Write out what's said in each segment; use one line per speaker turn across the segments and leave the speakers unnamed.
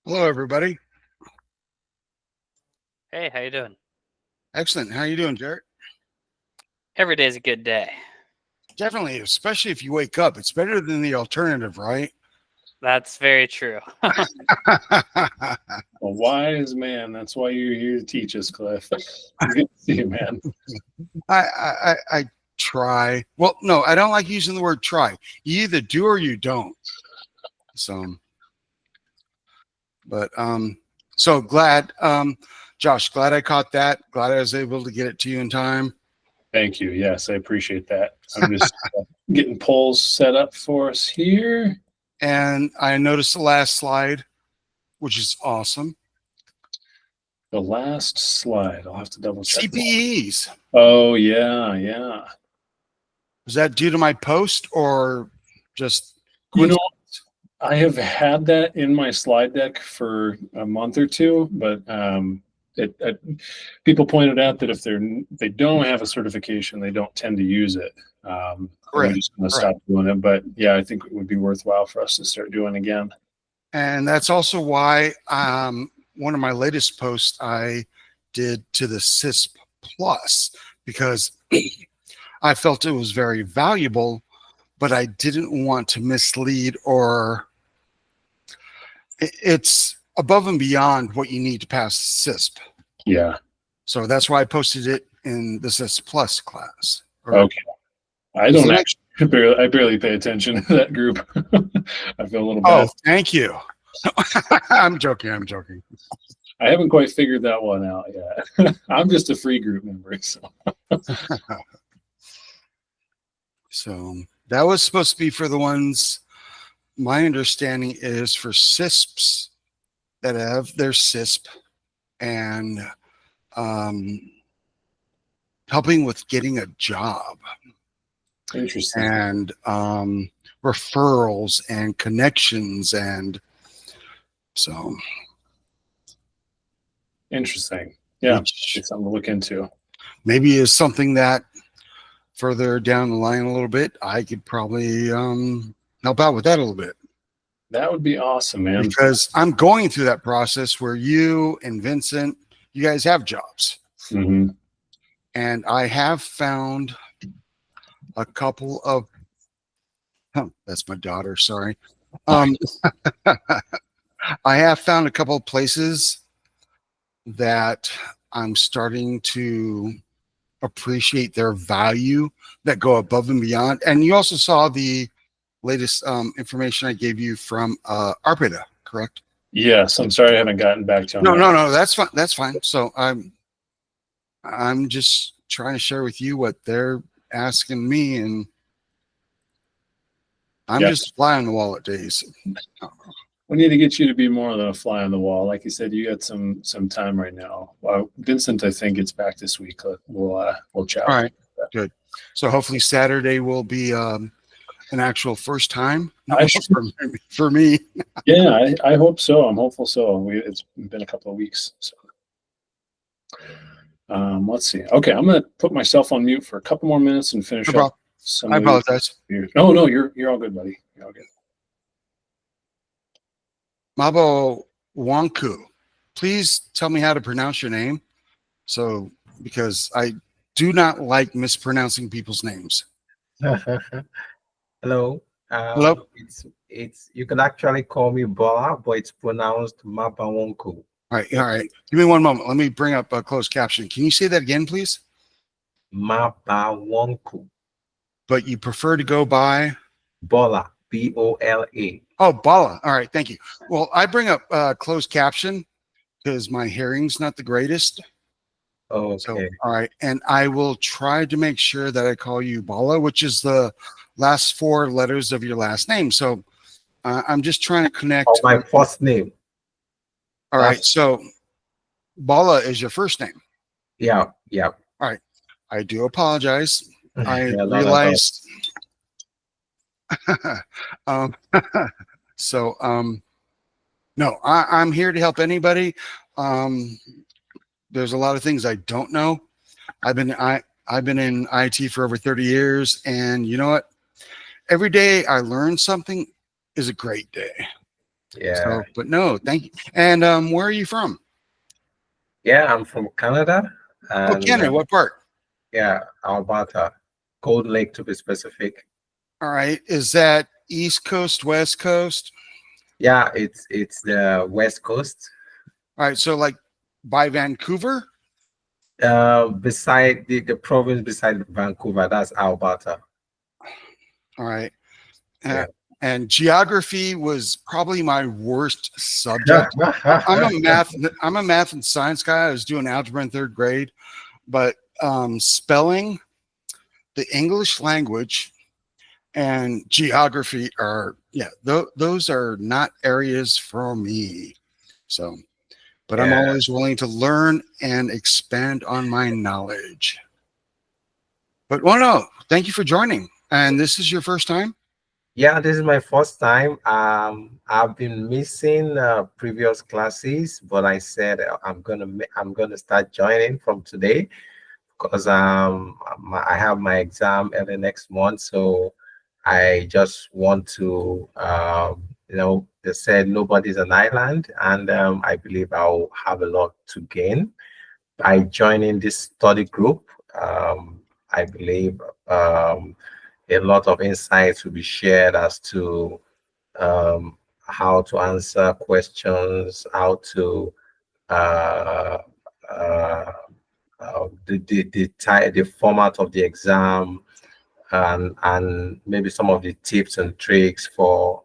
Hello, everybody.
Hey, how you doing?
Excellent. How you doing, Jarrett?
Every day's a good day.
Definitely, especially if you wake up. It's better than the alternative, right?
That's very true.
A wise man. That's why you're here to teach us, Cliff. Good to see you, man.
I try. Well, no, I don't like using the word try. You either do or you don't. So glad, Josh, glad I caught that. Glad I was able to get it to you in time.
Thank you. Yes, I appreciate that. I'm just getting polls set up for us here.
And I noticed the last slide, which is awesome.
The last slide. I'll have to double check.
CPEs.
Oh, yeah.
Was that due to my post or just?
I have had that in my slide deck for a month or two, but people pointed out that if they don't have a certification, they don't tend to use it. I'm just going to stop doing it. But yeah, I think it would be worthwhile for us to start doing again.
And that's also why one of my latest posts I did to the CISSP Plus, because I felt it was very valuable, but I didn't want to mislead, or it's above and beyond what you need to pass CISSP.
Yeah.
So that's why I posted it in the CISSP Plus class.
Okay. I don't actually, I barely pay attention to that group. I feel a little bad.
Oh, thank you. I'm joking.
I haven't quite figured that one out yet. I'm just a free group member.
So that was supposed to be for the ones, my understanding is for CISPs that have their CISP and helping with getting a job.
Interesting.
And referrals and connections, and so
interesting. Yeah, it's something to look into.
Maybe is something that further down the line a little bit, I could probably help out with that a little bit.
That would be awesome, man.
Because I'm going through that process where you and Vincent, you guys have jobs.
Mm-hmm.
And I have found a couple of, that's my daughter, sorry. I have found a couple of places that I'm starting to appreciate their value, that go above and beyond. And you also saw the latest information I gave you from Arpita, correct?
Yes, I'm sorry I haven't gotten back to him.
No, that's fine. That's fine. So I'm just trying to share with you what they're asking me, and I'm just a fly on the wall at days.
We need to get you to be more than a fly on the wall. Like you said, you got some time right now. Vincent, I think, gets back this week. We'll chat.
All right, good. So hopefully Saturday will be an actual first time for me.
Yeah, I hope so. I'm hopeful so. It's been a couple of weeks. So. Let's see. Okay, I'm gonna put myself on mute for a couple more minutes and finish up.
I apologize.
No, you're all good, buddy. You're all good.
Mabo Wanku, please tell me how to pronounce your name. So, because I do not like mispronouncing people's names.
Hello.
Hello.
It's you can actually call me Bola, but it's pronounced Mabawonku.
All right. Give me one moment. Let me bring up a closed caption. Can you say that again, please?
Mabawonku.
But you prefer to go by
Bola, B-O-L-A.
Oh, Bala. All right, thank you. Well, I bring up closed caption because my hearing's not the greatest.
Okay.
So, all right, and I will try to make sure that I call you Bala, which is the last 4 letters of your last name. So I'm just trying to connect.
My first name.
All right, so Bala is your first name.
Yeah.
All right, I do apologize. I realized. No, I'm here to help anybody. There's a lot of things I don't know. I've been in IT for over 30 years, and you know what? Every day I learn something is a great day.
Yeah.
So, but no, thank you. And where are you from?
Yeah, I'm from Canada.
Oh,
And
Canada. What part?
yeah, Alberta, Cold Lake to be specific.
All right. Is that East Coast, West Coast?
Yeah, it's the West Coast.
All right. So like by Vancouver?
Beside the province beside Vancouver, that's Alberta.
All right.
Yeah.
And geography was probably my worst subject. I'm a math and science guy. I was doing algebra in third grade, but spelling, the English language, and geography are those are not areas for me. So, but I'm
Yeah.
always willing to learn and expand on my knowledge. But no, thank you for joining. And this is your first time?
Yeah, this is my first time. I've been missing previous classes, but I said I'm gonna start joining from today because I have my exam early next month, so I just want to they said nobody's an island, and I believe I'll have a lot to gain by joining this study group. I believe a lot of insights will be shared as to how to answer questions, how to uh, uh, the format of the exam, and maybe some of the tips and tricks for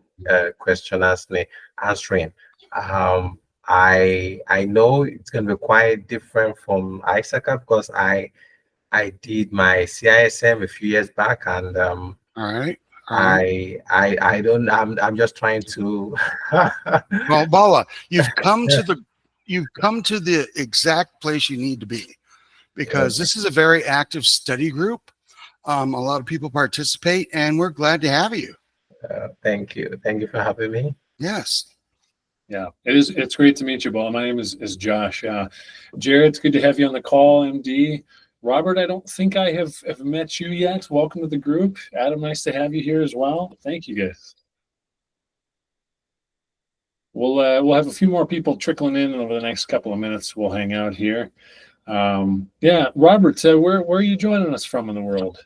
question answering. I know it's going to be quite different from ISACA because I did my CISM a few years back, and
All right. All right.
I don't I'm just trying to
Well, Bala, you've come to the exact place you need to be, because this is a very active study group. A lot of people participate, and we're glad to have you.
thank you for having me.
Yes.
Yeah, it's great to meet you, Bob. My name is Josh. Jared, it's good to have you on the call, MD. Robert, I don't think I have met you yet. Welcome to the group. Adam, nice to have you here as well. Thank you, guys. We'll have a few more people trickling in, and over the next couple of minutes, we'll hang out here. Yeah, Robert, where are you joining us from in the world?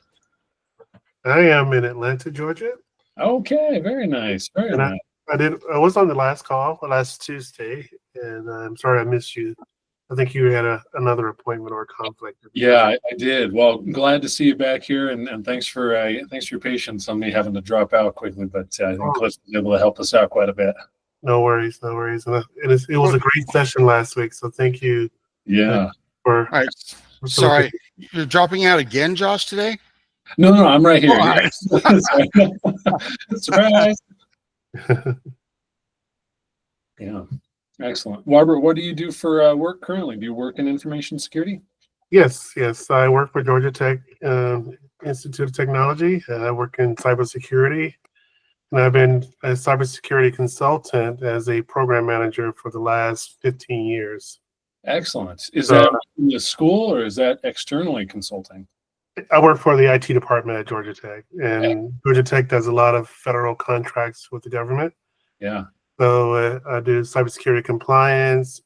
I am in Atlanta, Georgia.
Okay, very nice. Very
And
nice.
I was on the last call last Tuesday, and I'm sorry I missed you. I think you had another appointment or a conflict.
Yeah, I did. Well, glad to see you back here, and thanks for your patience on me having to drop out quickly. But I think Cliff was able to help us out quite a bit.
No worries, no worries. And it was a great session last week, so thank you.
Yeah.
All right. Sorry, you're dropping out again, Josh, today?
No, I'm right here.
Oh,
Yeah. Surprise. Yeah. Excellent. Robert, what do you do for work currently? Do you work in information security?
Yes. I work for Georgia Tech Institute of Technology. I work in cybersecurity, and I've been a cybersecurity consultant as a program manager for the last 15 years.
Excellent. Is that in the school or is that externally consulting?
I work for the IT department at Georgia Tech, and Georgia Tech does a lot of federal contracts with the government.
Yeah.
So I do cybersecurity compliance,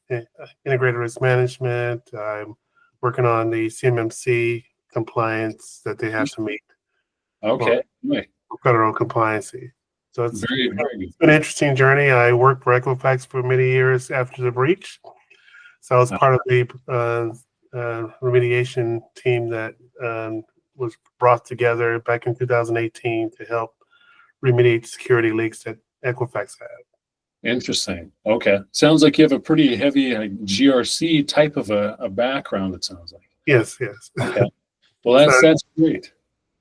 integrated risk management. I'm working on the CMMC compliance that they have to meet.
Okay.
For federal compliance. So it's
very good.
Been an interesting journey. I worked for Equifax for many years after the breach. So I was part of the remediation team that was brought together back in 2018 to help remediate security leaks that Equifax had.
Interesting. Okay. Sounds like you have a pretty heavy GRC type of a background, it sounds like.
Yes.
Okay. Well, that's great.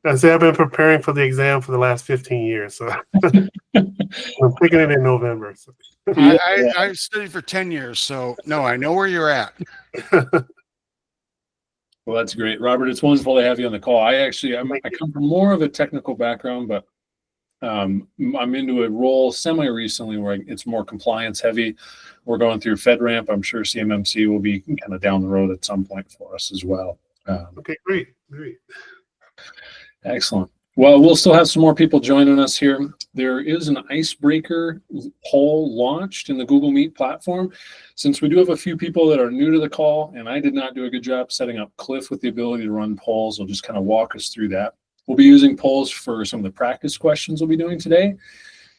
I say I've been preparing for the exam for the last 15 years. So I'm picking it in November. So.
I studied for 10 years, so no, I know where you're at.
Well, that's great. Robert, it's wonderful to have you on the call. I come from more of a technical background, but I'm into a role semi-recently where it's more compliance heavy. We're going through FedRAMP. I'm sure CMMC will be kind of down the road at some point for us as well.
Okay, great.
Excellent. Well, we'll still have some more people joining us here. There is an icebreaker poll launched in the Google Meet platform. Since we do have a few people that are new to the call, and I did not do a good job setting up Cliff with the ability to run polls, I'll just kind of walk us through that. We'll be using polls for some of the practice questions we'll be doing today.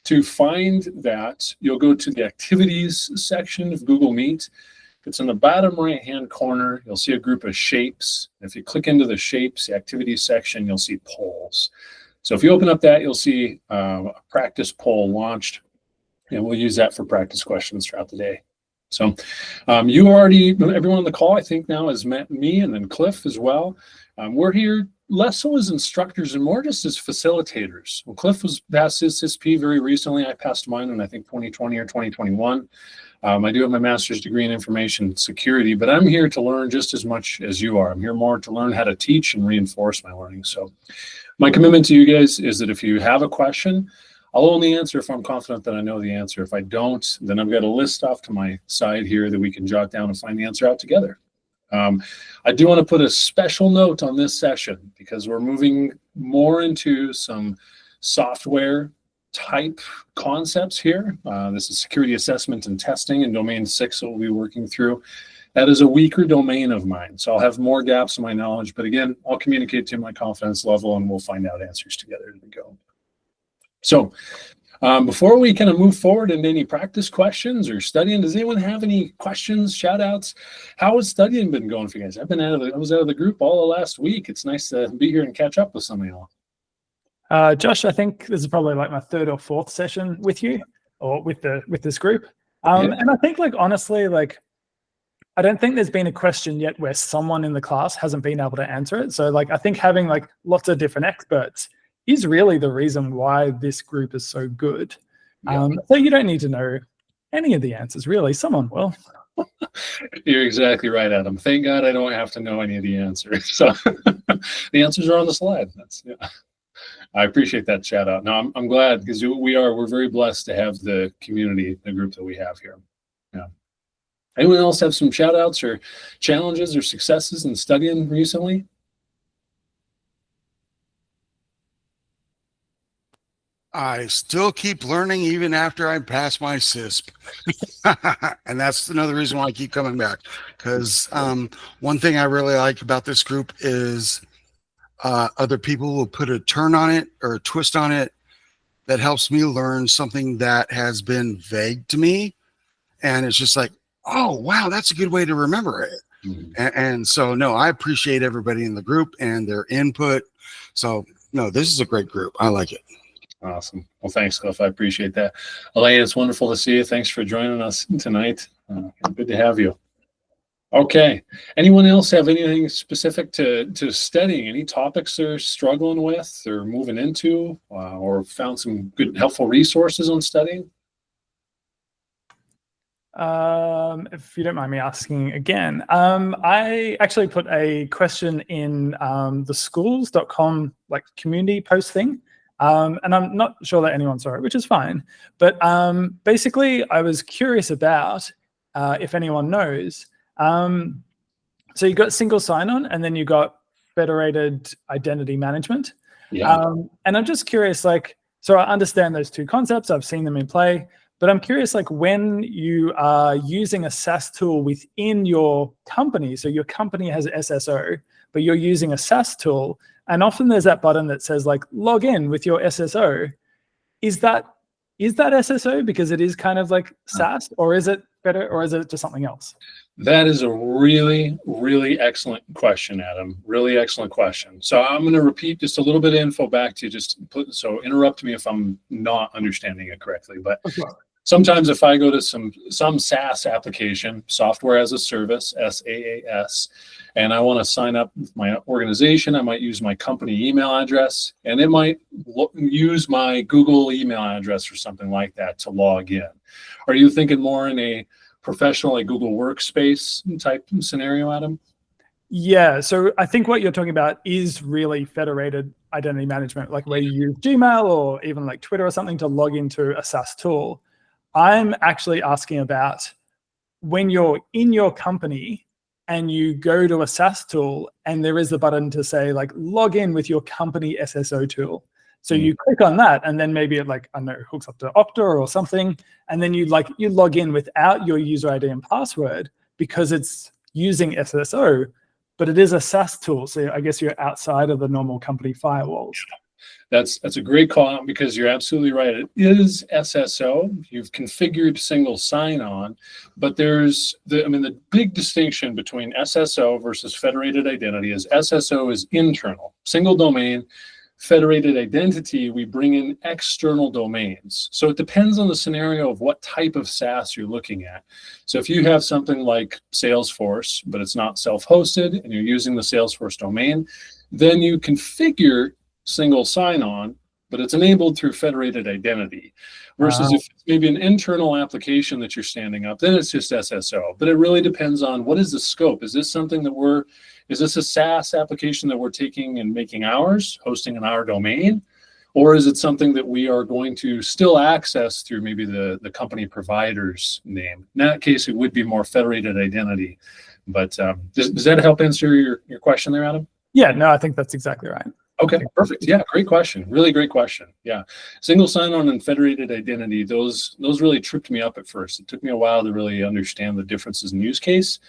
To find that, you'll go to the activities section of Google Meet. It's in the bottom right-hand corner. You'll see a group of shapes. If you click into the shapes, the activities section, you'll see polls. So if you open up that, you'll see a practice poll launched, and we'll use that for practice questions throughout the day. So everyone on the call, I think now has met me and then Cliff as well. We're here less so as instructors and more just as facilitators. Well, Cliff was passed his CISSP very recently. I passed mine in, I think, 2020 or 2021. I do have my master's degree in information security, but I'm here to learn just as much as you are. I'm here more to learn how to teach and reinforce my learning. So my commitment to you guys is that if you have a question, I'll only answer if I'm confident that I know the answer. If I don't, then I've got a list off to my side here that we can jot down and find the answer out together. I do want to put a special note on this session because we're moving more into some software type concepts here. This is security assessment and testing in domain 6 that we'll be working through. That is a weaker domain of mine, so I'll have more gaps in my knowledge, but again, I'll communicate to my confidence level and we'll find out answers together as we go. So before we kind of move forward into any practice questions or studying, does anyone have any questions, shout outs? How has studying been going for you guys? I was out of the group all the last week. It's nice to be here and catch up with some of y'all.
Josh, I think this is probably like my 3rd or 4th session with you or with this group. And I think honestly, I don't think there's been a question yet where someone in the class hasn't been able to answer it. So I think having lots of different experts is really the reason why this group is so good. So you don't need to know any of the answers, really. Someone will.
You're exactly right, Adam. Thank God I don't have to know any of the answers. So the answers are on the slide. I appreciate that shout out. No, I'm glad because we're very blessed to have the community, the group that we have here. Yeah. Anyone else have some shout outs or challenges or successes in studying recently?
I still keep learning even after I pass my CISSP. And that's another reason why I keep coming back. Because one thing I really like about this group is other people will put a turn on it or a twist on it that helps me learn something that has been vague to me. And it's just like, oh, wow, that's a good way to remember it. Mm-hmm. And so, no, I appreciate everybody in the group and their input. So, no, this is a great group. I like it.
Awesome. Well, thanks, Cliff. I appreciate that. Elaine, it's wonderful to see you. Thanks for joining us tonight. Good to have you. Okay. Anyone else have anything specific to studying? Any topics they're struggling with or moving into or found some good, helpful resources on studying?
If you don't mind me asking again, I actually put a question in the schools.com community post thing. And I'm not sure that anyone saw it, which is fine. But basically, I was curious about if anyone knows. So you got single sign-on, and then you got federated identity management.
Yeah.
And I'm just curious, so I understand those two concepts. I've seen them in play. But I'm curious, when you are using a SaaS tool within your company, so your company has SSO, but you're using a SaaS tool, and often there's that button that says log in with your SSO. Is that SSO because it is kind of SaaS, or is it better, or is it just something else?
That is a really, really excellent question, Adam. Really excellent question. So I'm going to repeat just a little bit of info back to you. So interrupt me if I'm not understanding it correctly. But sometimes if I go to some SaaS application, software as a service, SaaS, and I want to sign up with my organization, I might use my company email address, and it might use my Google email address or something like that to log in. Are you thinking more in a professional Google Workspace type scenario, Adam?
Yeah, so I think what you're talking about is really federated identity management, where you use Gmail or even Twitter or something to log into a SaaS tool. I'm actually asking about when you're in your company and you go to a SaaS tool, and there is a button to say like log in with your company SSO tool. So you click on that, and then maybe it like, I don't know, hooks up to Okta or something, and then you log in without your user ID and password because it's using SSO, but it is a SaaS tool. So I guess you're outside of the normal company firewalls.
That's a great call out, because you're absolutely right. It is SSO. You've configured single sign-on, but there's the big distinction between SSO versus federated identity is SSO is internal, single domain. Federated identity, we bring in external domains. So it depends on the scenario of what type of SaaS you're looking at. So if you have something like Salesforce, but it's not self-hosted and you're using the Salesforce domain, then you configure single sign-on, but it's enabled through federated identity. Versus if it's maybe an internal application that you're standing up, then it's just SSO. But it really depends on what is the scope. Is this something that is this a SaaS application that we're taking and making ours, hosting in our domain? Or is it something that we are going to still access through maybe the company provider's name? In that case, it would be more federated identity. But does that help answer your question there, Adam?
Yeah, no, I think that's exactly right.
Okay, perfect. Yeah, great question. Really great question. Yeah, single sign-on and federated identity, those really tripped me up at first. It took me a while to really understand the differences in use case,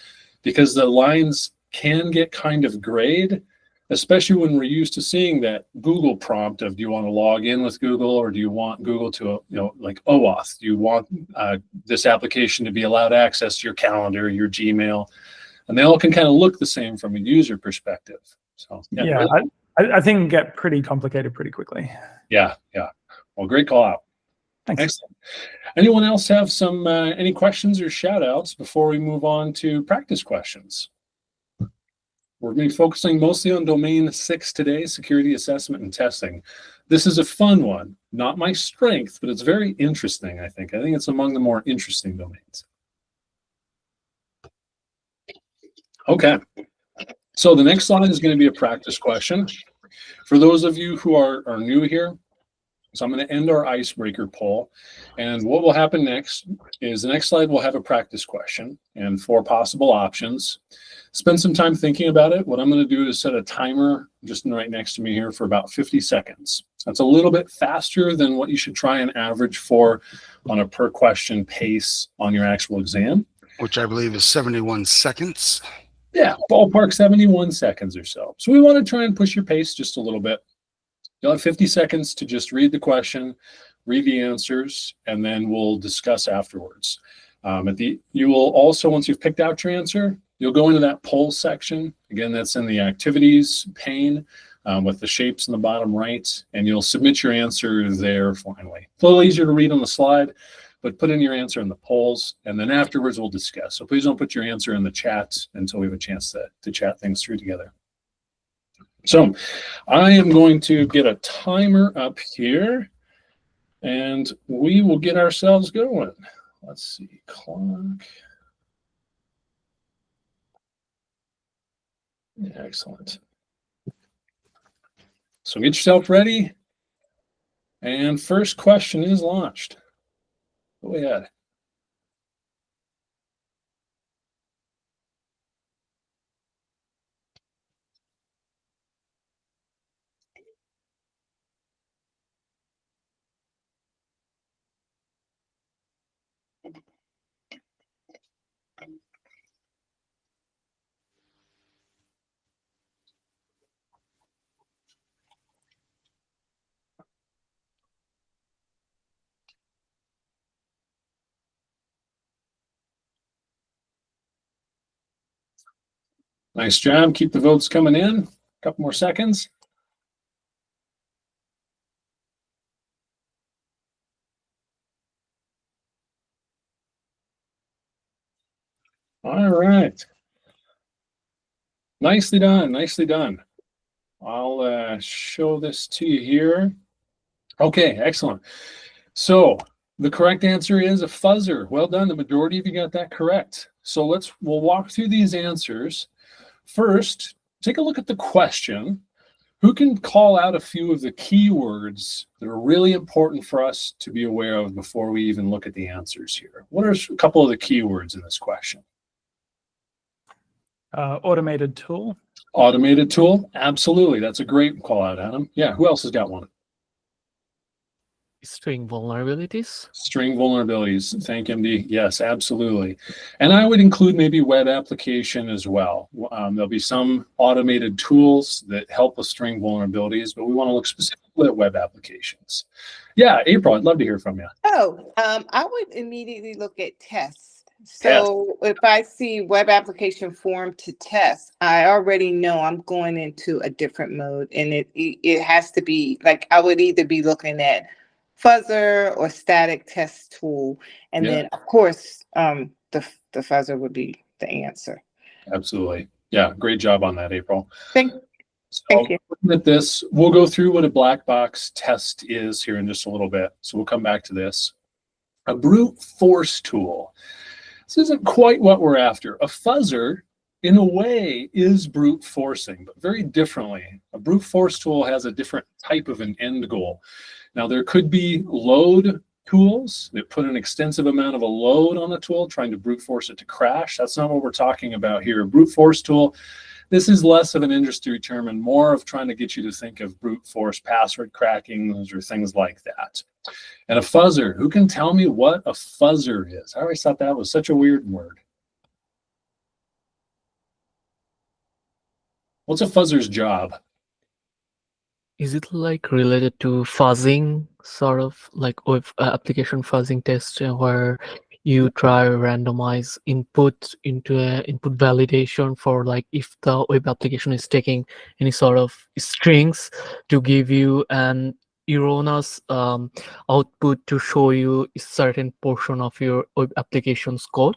because the lines can get kind of grayed, especially when we're used to seeing that Google prompt of, do you want to log in with Google, or do you want Google to, like OAuth? Do you want this application to be allowed access to your calendar, your Gmail? And they all can kind of look the same from a user perspective. So
yeah,
really,
I think it can get pretty complicated pretty quickly.
Yeah. Well, great call out.
Thanks.
Excellent. Anyone else have any questions or shout outs before we move on to practice questions? We're going to be focusing mostly on domain 6 today, security assessment and testing. This is a fun one, not my strength, but it's very interesting, I think. I think it's among the more interesting domains. Okay. So the next slide is going to be a practice question. For those of you who are new here, so I'm going to end our icebreaker poll. And what will happen next is the next slide will have a practice question and 4 possible options. Spend some time thinking about it. What I'm going to do is set a timer just right next to me here for about 50 seconds. That's a little bit faster than what you should try and average for on a per question pace on your actual exam.
Which I believe is 71 seconds.
Yeah, ballpark 71 seconds or so. So we want to try and push your pace just a little bit. You'll have 50 seconds to just read the question, read the answers, and then we'll discuss afterwards. You will also, once you've picked out your answer, you'll go into that poll section. Again, that's in the activities pane with the shapes in the bottom right, and you'll submit your answer there finally. It's a little easier to read on the slide, but put in your answer in the polls, and then afterwards we'll discuss. So please don't put your answer in the chat until we have a chance to chat things through together. So I am going to get a timer up here, and we will get ourselves going. Let's see, clock. Excellent. So get yourself ready, and first question is launched. Go ahead. Nice job. Keep the votes coming in. A couple more seconds. All right. Nicely done. Nicely done. I'll show this to you here. Okay, excellent. So the correct answer is a fuzzer. Well done. The majority of you got that correct. So we'll walk through these answers. First, take a look at the question. Who can call out a few of the keywords that are really important for us to be aware of before we even look at the answers here? What are a couple of the keywords in this question?
Automated tool.
Automated tool, absolutely. That's a great call out, Adam. Yeah, who else has got one?
String vulnerabilities.
String vulnerabilities. Thank MD. Yes, absolutely. And I would include maybe web application as well. There'll be some automated tools that help with string vulnerabilities, but we want to look specifically at web applications. Yeah, April, I'd love to hear from you.
I would immediately look at tests. So if I see web application form to test, I already know I'm going into a different mode, and it has to be like I would either be looking at fuzzer or static test tool, and then of course the fuzzer would be the answer.
Absolutely. Yeah, great job on that, April.
Thank you.
Looking at this, we'll go through what a black box test is here in just a little bit. So we'll come back to this. A brute force tool. This isn't quite what we're after. A fuzzer, in a way, is brute forcing, but very differently. A brute force tool has a different type of an end goal. Now, there could be load tools that put an extensive amount of a load on a tool, trying to brute force it to crash. That's not what we're talking about here. A brute force tool, this is less of an industry term and more of trying to get you to think of brute force password cracking or things like that. And a fuzzer, who can tell me what a fuzzer is? I always thought that was such a weird word. What's a fuzzer's job?
Is it like related to fuzzing, sort of like with application fuzzing test, where you try to randomize input into a input validation for like if the web application is taking any sort of strings to give you an erroneous output to show you a certain portion of your web application's code?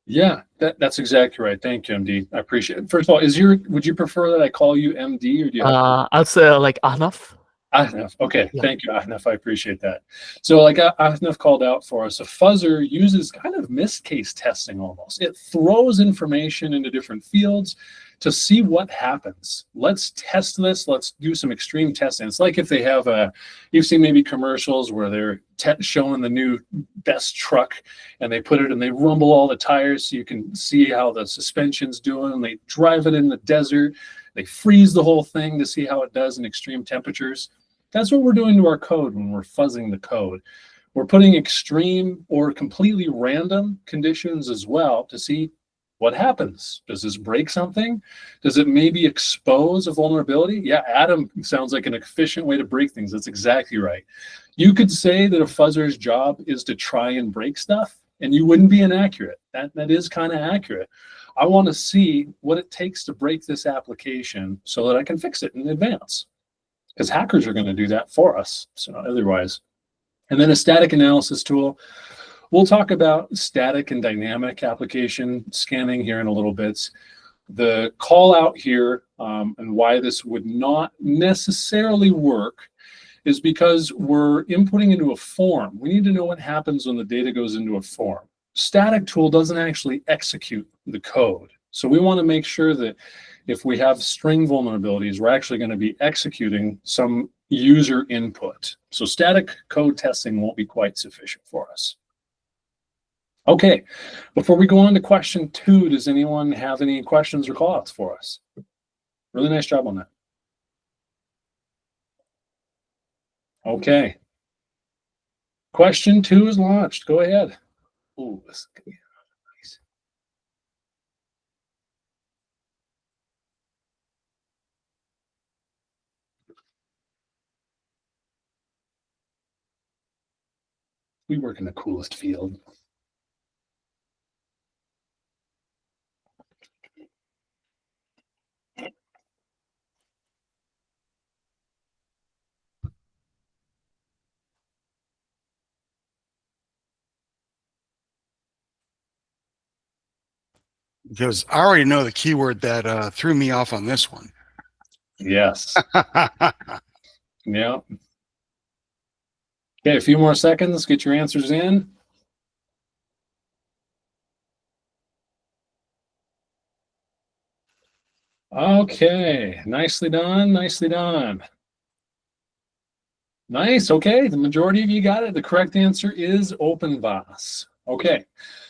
Yeah, that's exactly right. Thank you, MD. I appreciate it. First of all, would you prefer that I call you MD, or do you have
I'll say like Ahnaf.
Ahnaf. Okay,
Yeah.
Thank you, Ahnaf. I appreciate that. So like Ahnaf called out for us, a fuzzer uses kind of missed case testing almost. It throws information into different fields to see what happens. Let's test this. Let's do some extreme testing. It's like if they have you've seen maybe commercials where they're showing the new best truck, and they put it and they rumble all the tires so you can see how the suspension's doing. And they drive it in the desert. They freeze the whole thing to see how it does in extreme temperatures. That's what we're doing to our code when we're fuzzing the code. We're putting extreme or completely random conditions as well to see what happens. Does this break something? Does it maybe expose a vulnerability? Yeah, Adam sounds like an efficient way to break things. That's exactly right. You could say that a fuzzer's job is to try and break stuff, and you wouldn't be inaccurate. That is kind of accurate. I want to see what it takes to break this application so that I can fix it in advance, because hackers are going to do that for us, so not otherwise. And then a static analysis tool. We'll talk about static and dynamic application scanning here in a little bit. The call out here and why this would not necessarily work is because we're inputting into a form. We need to know what happens when the data goes into a form. Static tool doesn't actually execute the code. So we want to make sure that if we have string vulnerabilities, we're actually going to be executing some user input. So static code testing won't be quite sufficient for us. Okay, before we go on to question 2, does anyone have any questions or call outs for us? Really nice job on that. Okay. Question 2 is launched. Go ahead. Ooh, this is gonna be nice. We work in the coolest field.
Because I already know the keyword that threw me off on this one.
Yes. Yeah. Okay, a few more seconds. Get your answers in. Okay, nicely done. Nicely done. Nice. Okay, the majority of you got it. The correct answer is OpenVAS. Okay,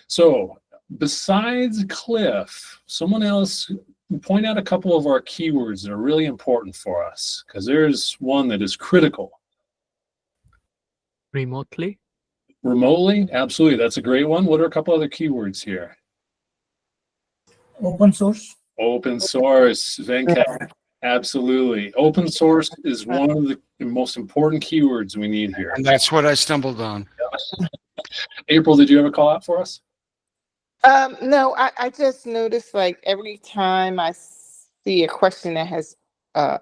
so besides Cliff, someone else point out a couple of our keywords that are really important for us, because there's one that is critical.
Remotely?
Remotely, absolutely. That's a great one. What are a couple other keywords here?
Open source.
Open source, Venkat. Absolutely. Open source is one of the most important keywords we need here.
And that's what I stumbled on.
April, did you have a call out for us?
No, I just noticed like every time I see a question that has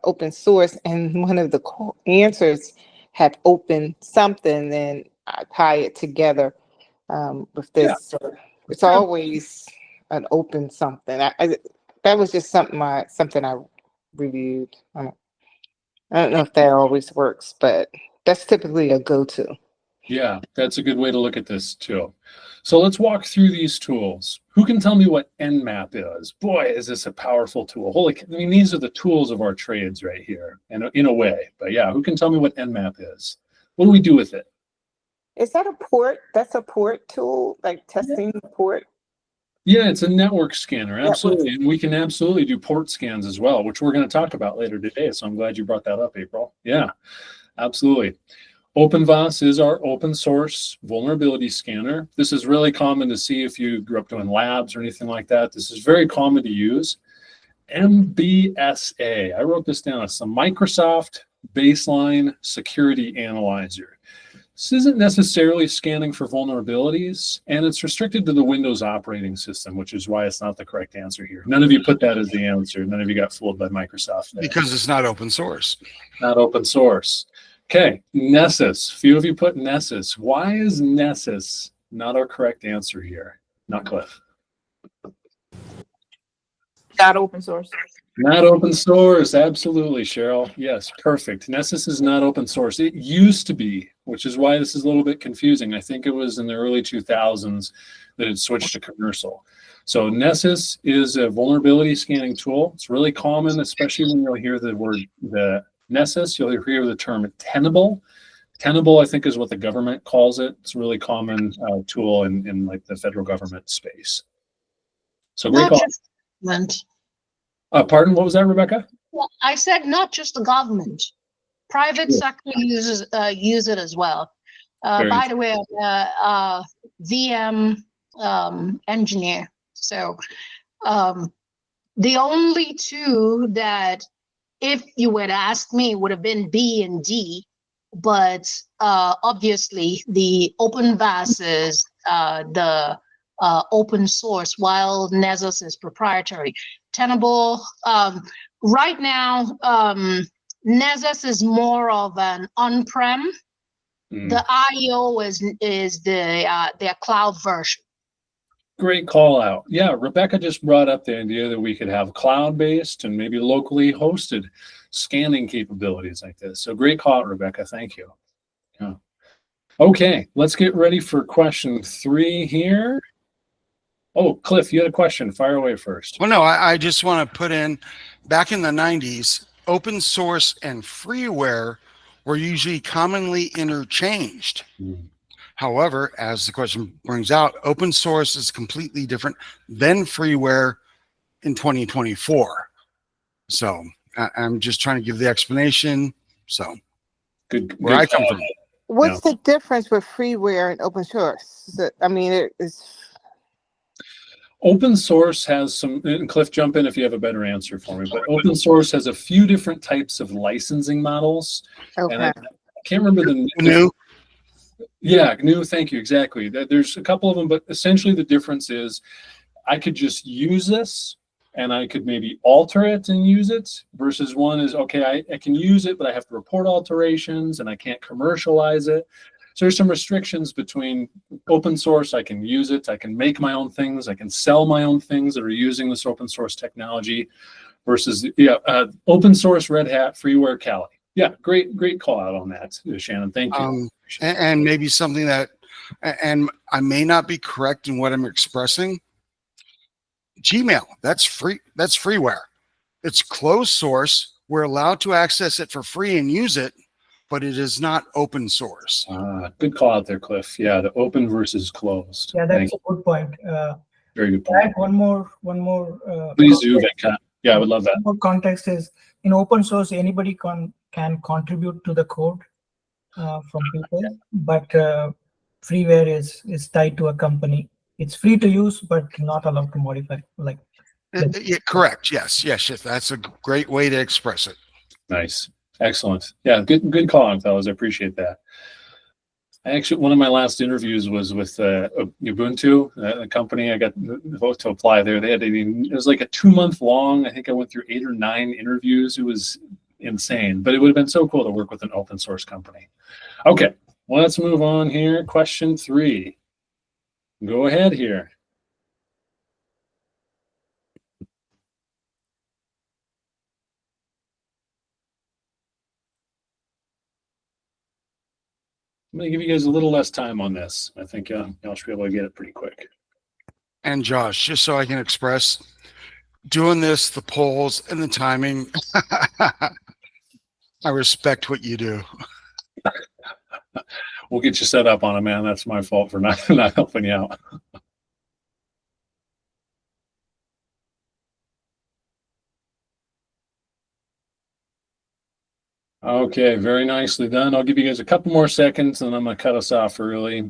open source and one of the answers have open something, then I tie it together with this.
Yeah.
It's always an open something. That was just something I reviewed. I don't know if that always works, but that's typically a go-to.
Yeah, that's a good way to look at this too. So let's walk through these tools. Who can tell me what Nmap is? Boy, is this a powerful tool. I mean, these are the tools of our trades right here, in a way. But yeah, who can tell me what Nmap is? What do we do with it?
Is that a port? That's a port tool, like testing the port?
Yeah, it's a network scanner, absolutely. And we can absolutely do port scans as well, which we're going to talk about later today. So I'm glad you brought that up, April. Yeah, absolutely. OpenVAS is our open source vulnerability scanner. This is really common to see if you grew up doing labs or anything like that. This is very common to use. MBSA, I wrote this down. It's a Microsoft Baseline Security Analyzer. This isn't necessarily scanning for vulnerabilities, and it's restricted to the Windows operating system, which is why it's not the correct answer here. None of you put that as the answer. None of you got fooled by Microsoft there.
Because it's not open source.
Not open source. Okay, Nessus. Few of you put Nessus. Why is Nessus not our correct answer here? Not Cliff.
Not open source.
Not open source, absolutely, Cheryl. Yes, perfect. Nessus is not open source. It used to be, which is why this is a little bit confusing. I think it was in the early 2000s that it switched to commercial. So Nessus is a vulnerability scanning tool. It's really common, especially when you'll hear the Nessus, you'll hear the term Tenable. Tenable, I think, is what the government calls it. It's a really common tool in like the federal government space. So great call.
Government.
Pardon, what was that, Rebecca?
Well, I said not just the government. Private sector use it as well. By the way, I'm a VM engineer. So the only two that, if you would ask me, would have been B and D, but obviously the OpenVAS is the open source, while Nessus is proprietary. Tenable, right now, Nessus is more of an on-prem. The IO is their cloud version.
Great call out. Yeah, Rebecca just brought up the idea that we could have cloud-based and maybe locally hosted scanning capabilities like this. So great call out, Rebecca. Thank you. Yeah. Okay, let's get ready for question 3 here. Oh, Cliff, you had a question. Fire away first.
Well, no, I just want to put in, back in the 90s, open source and freeware were usually commonly interchanged. However, as the question brings out, open source is completely different than freeware in 2024. So I'm just trying to give the explanation. So where I come from.
What's the difference with freeware and open source? I mean, it is.
Open source has some, and Cliff, jump in if you have a better answer for me, but open source has a few different types of licensing models.
Okay.
And I can't remember the
GNU.
Yeah, GNU, thank you, exactly. There's a couple of them, but essentially the difference is I could just use this and I could maybe alter it and use it, versus one is, okay, I can use it, but I have to report alterations and I can't commercialize it. So there's some restrictions between open source. I can use it. I can make my own things. I can sell my own things that are using this open source technology, versus open source, Red Hat, freeware, Kali. Yeah, great call out on that, Shannon. Thank you.
And maybe something that, and I may not be correct in what I'm expressing. Gmail, that's free. That's freeware. It's closed source. We're allowed to access it for free and use it, but it is not open source.
Good call out there, Cliff. Yeah, the open versus closed.
Yeah, that's a good point.
Very good point.
Add one more.
Please do, Venkat. Yeah, I would love that.
One more context is in open source, anybody can contribute to the code from people, but freeware is tied to a company. It's free to use, but not allowed to modify.
Yeah, correct. Yes. That's a great way to express it.
Nice. Excellent. Yeah, good call on, fellas. I appreciate that. Actually, one of my last interviews was with Ubuntu, a company. I got vote to apply there. They had it was like a 2-month long. I think I went through 8 or 9 interviews. It was insane, but it would have been so cool to work with an open source company. Okay, well, let's move on here. Question 3. Go ahead here. I'm going to give you guys a little less time on this. I think y'all should be able to get it pretty quick.
And Josh, just so I can express, doing this, the polls and the timing, I respect what you do.
We'll get you set up on it, man. That's my fault for not helping you out. Okay, very nicely done. I'll give you guys a couple more seconds and I'm going to cut us off early.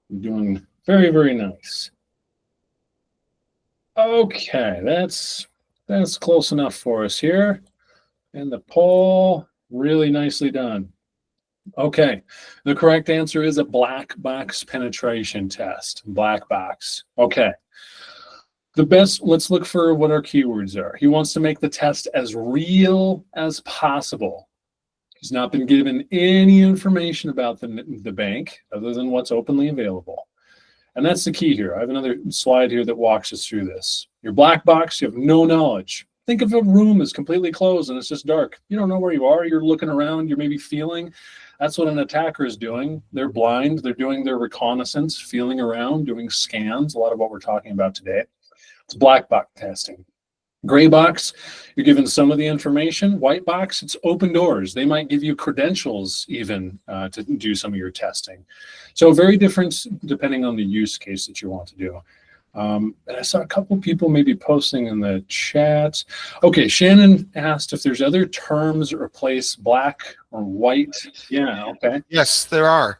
You're doing very, very nice. Okay, that's close enough for us here. And the poll, really nicely done. Okay, the correct answer is a black box penetration test. Black box. Okay. Let's look for what our keywords are. He wants to make the test as real as possible. He's not been given any information about the bank other than what's openly available. And that's the key here. I have another slide here that walks us through this. Your black box, you have no knowledge. Think of a room as completely closed and it's just dark. You don't know where you are. You're looking around. You're maybe feeling. That's what an attacker is doing. They're blind. They're doing their reconnaissance, feeling around, doing scans, a lot of what we're talking about today. It's black box testing. Gray box, you're given some of the information. White box, it's open doors. They might give you credentials even to do some of your testing. So very different depending on the use case that you want to do. And I saw a couple people maybe posting in the chat. Okay, Shannon asked if there's other terms that replace black or white. Yeah, okay.
Yes, there are.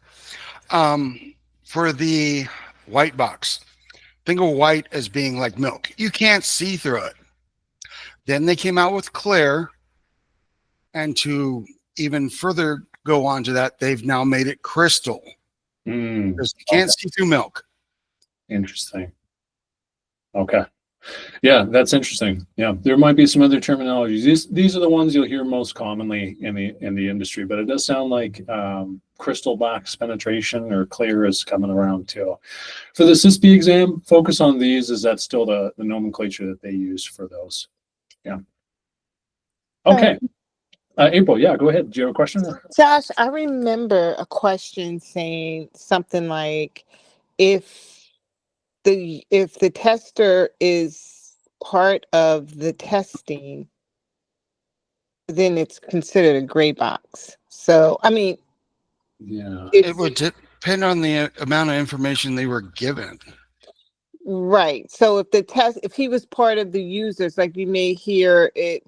For the white box, think of white as being like milk. You can't see through it. Then they came out with clear, and to even further go on to that, they've now made it crystal. Because you can't see through milk.
Interesting. Okay. Yeah, that's interesting. Yeah, there might be some other terminologies. These are the ones you'll hear most commonly in the industry, but it does sound like crystal box penetration or clear is coming around too. For the CISSP exam, focus on these, as that's still the nomenclature that they use for those. Yeah. Okay. April, yeah, go ahead. Do you have a question?
Josh, I remember a question saying something like, if the tester is part of the testing, then it's considered a gray box. So, I mean,
yeah,
it would depend on the amount of information they were given.
Right. So if he was part of the users, like you may hear it,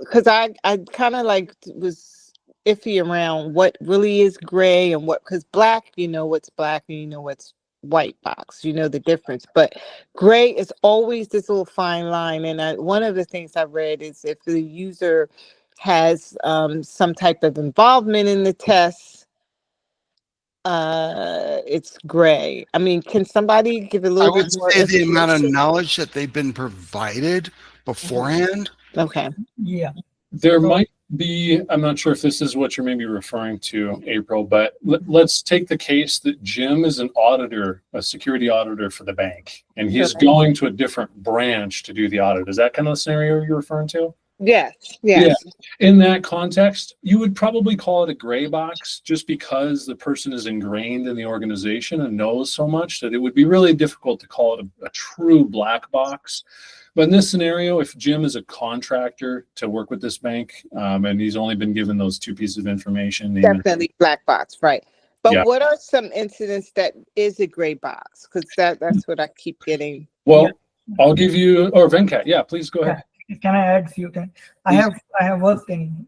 because I kind of like was iffy around what really is gray and what, because black, you know what's black and you know what's white box, you know the difference. But gray is always this little fine line. And one of the things I read is if the user has some type of involvement in the test, it's gray. I mean, can somebody give a little bit more?
I would say the amount of knowledge that they've been provided beforehand.
Okay.
Yeah.
There might be, I'm not sure if this is what you're maybe referring to, April, but let's take the case that Jim is an auditor, a security auditor for the bank, and he's going to a different branch to do the audit. Is that kind of the scenario you're referring to?
Yes.
Yeah. In that context, you would probably call it a gray box just because the person is ingrained in the organization and knows so much that it would be really difficult to call it a true black box. But in this scenario, if Jim is a contractor to work with this bank and he's only been given those 2 pieces of information.
Definitely black box, right. But
Yeah.
what are some incidents that is a gray box? Because that's what I keep getting.
Well, I'll give you, or Venkat, yeah, please go ahead.
Can I add a few things? I have worked in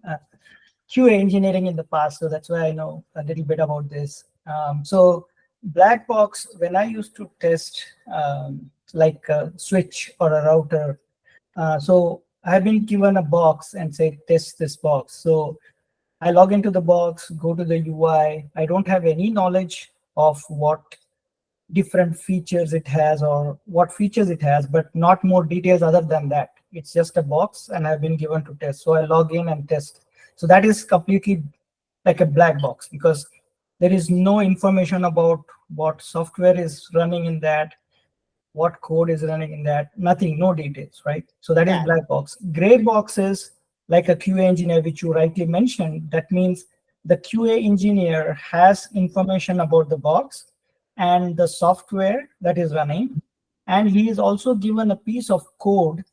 QA engineering in the past, so that's why I know a little bit about this. So black box, when I used to test like a switch or a router, so I've been given a box and say test this box. So I log into the box, go to the UI. I don't have any knowledge of what different features it has or what features it has, but not more details other than that. It's just a box and I've been given to test. So I log in and test. So that is completely like a black box because there is no information about what software is running in that, what code is running in that, nothing, no details, right? So that is black box. Gray box is like a QA engineer, which you rightly mentioned. That means the QA engineer has information about the box and the software that is running, and he is also given a piece of code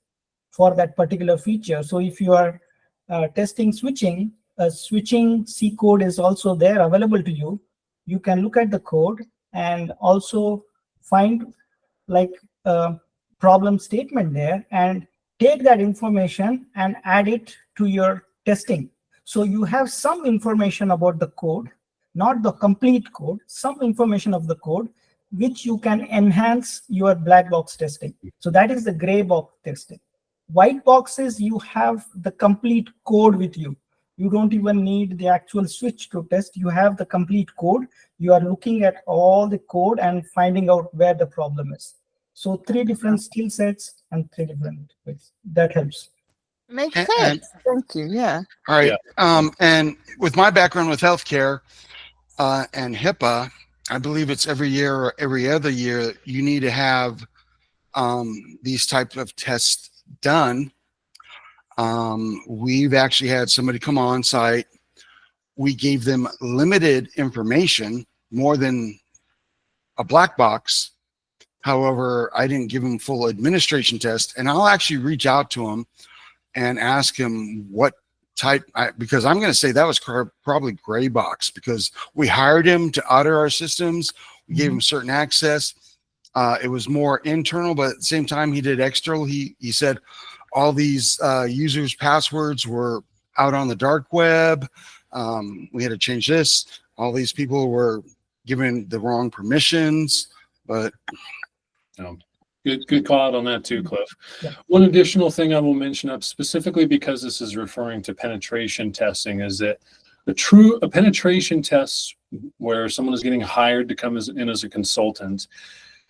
for that particular feature. So if you are testing switching, switching C code is also there available to you. You can look at the code and also find like a problem statement there and take that information and add it to your testing. So you have some information about the code, not the complete code, some information of the code, which you can enhance your black box testing. So that is the gray box testing. White boxes, you have the complete code with you. You don't even need the actual switch to test. You have the complete code. You are looking at all the code and finding out where the problem is. So 3 different skill sets and 3 different ways. That helps.
Makes sense. Thank you. Yeah.
All right. And with my background with healthcare and HIPAA, I believe it's every year or every other year, you need to have these types of tests done. We've actually had somebody come on site. We gave them limited information, more than a black box. However, I didn't give him full administration test, and I'll actually reach out to him and ask him what type, because I'm going to say that was probably gray box, because we hired him to audit our systems. We gave him certain access. It was more internal, but at the same time, he did external. He said all these users' passwords were out on the dark web. We had to change this. All these people were given the wrong permissions, but
good call out on that too, Cliff. One additional thing I will mention up specifically because this is referring to penetration testing is that a penetration test where someone is getting hired to come in as a consultant,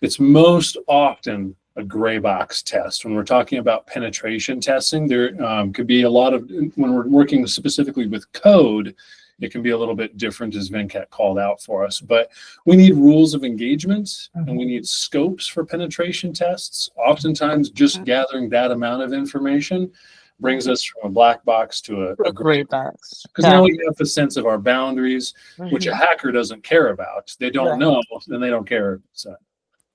it's most often a gray box test. When we're talking about penetration testing, there could be a lot of, when we're working specifically with code, it can be a little bit different, as Venkat called out for us. But we need rules of engagement and we need scopes for penetration tests. Oftentimes, just gathering that amount of information brings us from a black box to a gray box. Because now we have a sense of our boundaries, which a hacker doesn't care about. They don't know, then they don't care. So.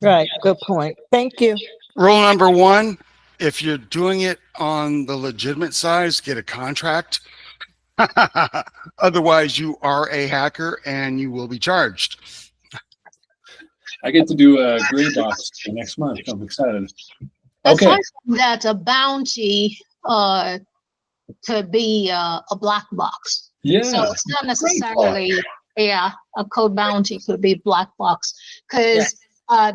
Right. Good point. Thank you.
Rule number 1, if you're doing it on the legitimate size, get a contract. Otherwise, you are a hacker and you will be charged.
I get to do a gray box next month. I'm excited. Okay.
Aside from that, a bounty could be a black box.
Yeah.
So it's not necessarily, a code bounty could be black box because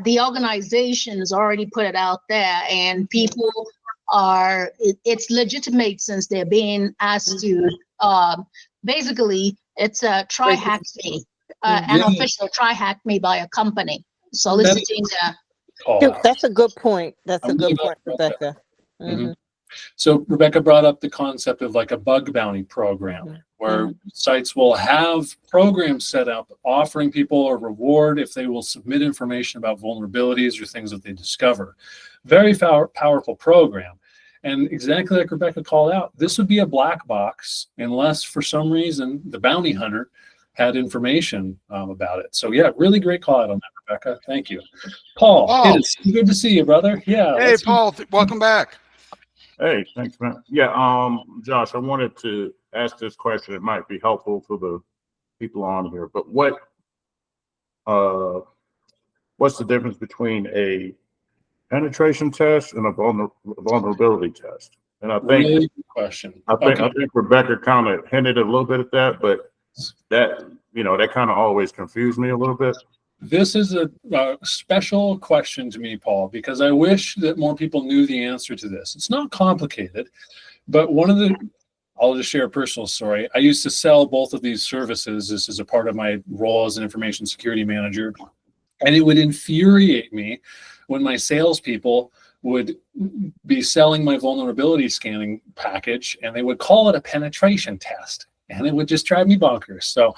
the organization has already put it out there and people are, it's legitimate since they're being asked to, basically it's a try hack me, an official try hack me by a company soliciting
that's a good point. That's a good point, Rebecca.
So Rebecca brought up the concept of like a bug bounty program where sites will have programs set up offering people a reward if they will submit information about vulnerabilities or things that they discover. Very powerful program. And exactly like Rebecca called out, this would be a black box unless for some reason the bounty hunter had information about it. So yeah, really great call out on that, Rebecca. Thank you. Paul, it is good to see you, brother. Yeah.
Hey, Paul, welcome back.
Hey, thanks, man. Yeah, Josh, I wanted to ask this question. It might be helpful for the people on here, but what's the difference between a penetration test and a vulnerability test. And I think
Really good question.
I think Rebecca kind of hinted a little bit at that, but that that kind of always confused me a little bit.
This is a special question to me, Paul, because I wish that more people knew the answer to this. It's not complicated, but I'll just share a personal story. I used to sell both of these services. This is a part of my role as an information security manager. And it would infuriate me when my salespeople would be selling my vulnerability scanning package and they would call it a penetration test. And it would just drive me bonkers. So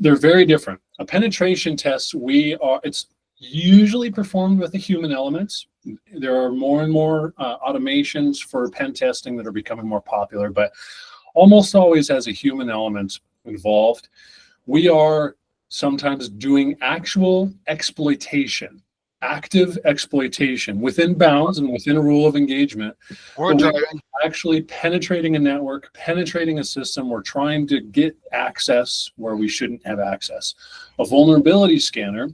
they're very different. A penetration test, it's usually performed with a human element. There are more and more automations for pen testing that are becoming more popular, but almost always has a human element involved. We are sometimes doing actual exploitation, active exploitation within bounds and within a rule of engagement.
We're driving.
Actually penetrating a network, penetrating a system. We're trying to get access where we shouldn't have access. A vulnerability scanner,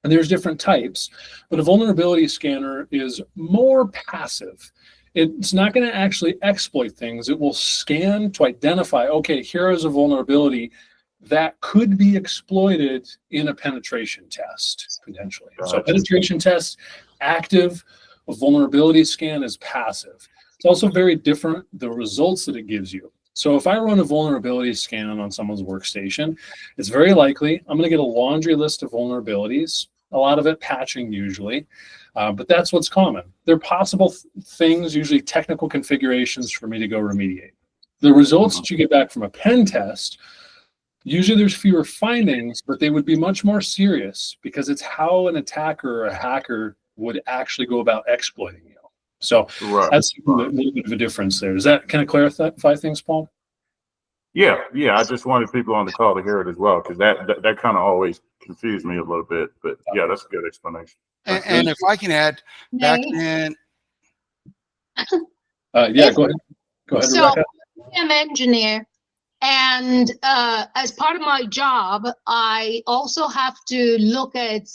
and there's different types, but a vulnerability scanner is more passive. It's not going to actually exploit things. It will scan to identify, okay, here is a vulnerability that could be exploited in a penetration test, potentially. So penetration test, active. A vulnerability scan is passive. It's also very different, the results that it gives you. So if I run a vulnerability scan on someone's workstation, it's very likely I'm going to get a laundry list of vulnerabilities, a lot of it patching usually, but that's what's common. There are possible things, usually technical configurations for me to go remediate. The results that you get back from a pen test, usually there's fewer findings, but they would be much more serious because it's how an attacker or a hacker would actually go about exploiting you. So that's a little bit of a difference there. Can I clarify things, Paul?
Yeah. I just wanted people on the call to hear it as well, because that kind of always confused me a little bit. But yeah, that's a good explanation.
And if I can add, back then.
Go ahead. Go ahead,
So
Rebecca.
I'm an engineer, and as part of my job, I also have to look at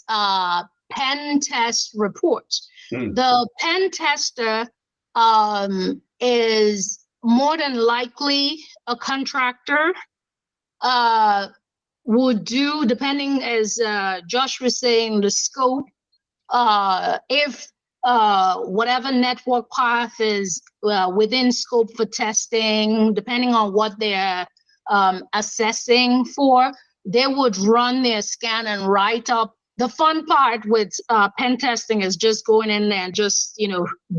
pen test reports. The pen tester is more than likely a contractor, would do, depending, as Josh was saying, the scope, if whatever network path is within scope for testing, depending on what they're assessing for, they would run their scan and write up. The fun part with pen testing is just going in there and just,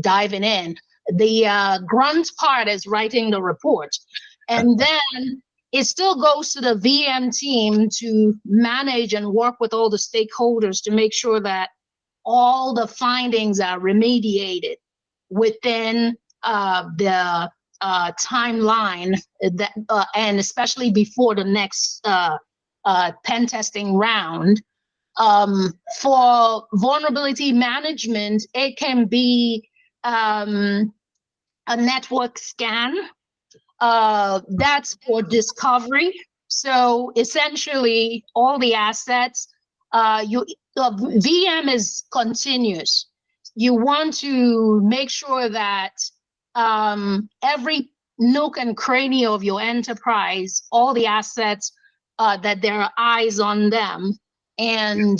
diving in. The grunt part is writing the report. And then it still goes to the VM team to manage and work with all the stakeholders to make sure that all the findings are remediated within the timeline, that, and especially before the next pen testing round. For vulnerability management, it can be a network scan. That's for discovery. So essentially, all the assets, VM is continuous. You want to make sure that every nook and cranny of your enterprise, all the assets, that there are eyes on them, and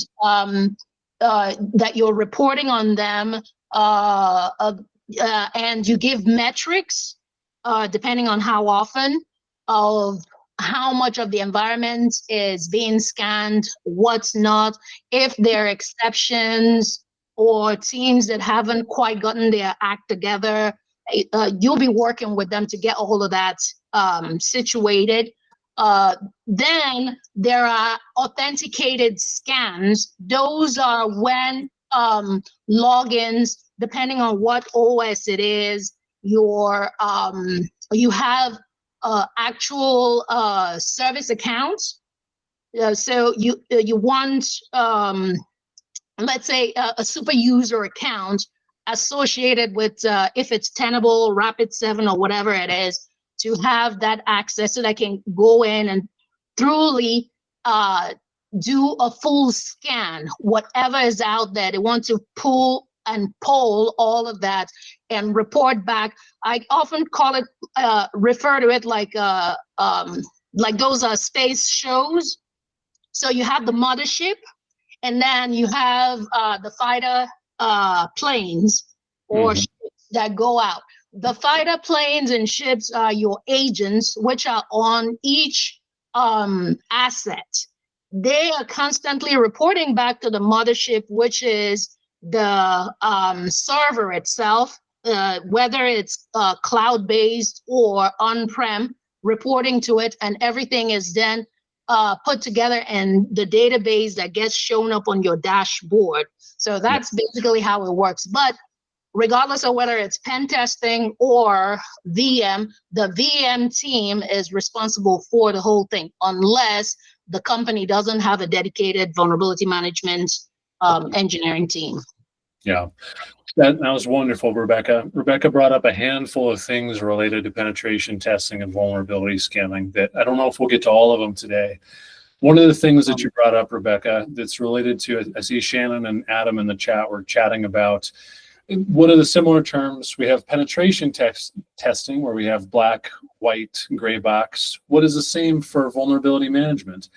that you're reporting on them, and you give metrics, depending on how often, of how much of the environment is being scanned, what's not, if there are exceptions or teams that haven't quite gotten their act together. You'll be working with them to get all of that situated. Then there are authenticated scans. Those are when logins, depending on what OS it is, you have actual service accounts. So you want, let's say, a super user account associated with, if it's Tenable, Rapid7, or whatever it is, to have that access so they can go in and truly do a full scan. Whatever is out there, they want to pull and poll all of that and report back. I often call it, refer to it like those are space shows. So you have the mothership, and then you have the fighter planes or ships that go out. The fighter planes and ships are your agents, which are on each asset. They are constantly reporting back to the mothership, which is the server itself, whether it's cloud-based or on-prem, reporting to it, and everything is then put together in the database that gets shown up on your dashboard. So that's basically how it works. But regardless of whether it's pen testing or VM, the VM team is responsible for the whole thing, unless the company doesn't have a dedicated vulnerability management engineering team.
Yeah. That was wonderful, Rebecca. Rebecca brought up a handful of things related to penetration testing and vulnerability scanning that I don't know if we'll get to all of them today. One of the things that you brought up, Rebecca, that's related to, I see Shannon and Adam in the chat were chatting about what are the similar terms. We have penetration testing where we have black, white, gray box. What is the same for vulnerability management?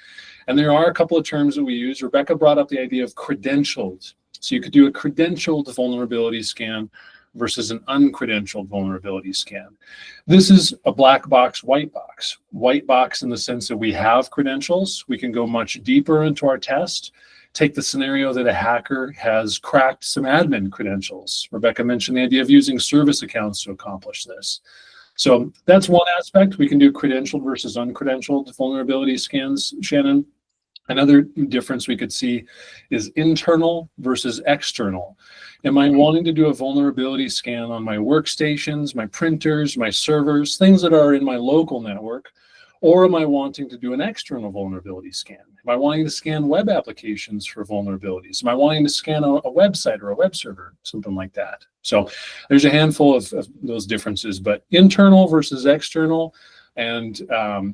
And there are a couple of terms that we use. Rebecca brought up the idea of credentialed. So you could do a credentialed vulnerability scan versus an uncredentialed vulnerability scan. This is a black box, white box. White box in the sense that we have credentials. We can go much deeper into our test. Take the scenario that a hacker has cracked some admin credentials. Rebecca mentioned the idea of using service accounts to accomplish this. So that's one aspect. We can do credentialed versus uncredentialed vulnerability scans, Shannon. Another difference we could see is internal versus external. Am I wanting to do a vulnerability scan on my workstations, my printers, my servers, things that are in my local network? Or am I wanting to do an external vulnerability scan? Am I wanting to scan web applications for vulnerabilities? Am I wanting to scan a website or a web server, something like that? So there's a handful of those differences, but internal versus external and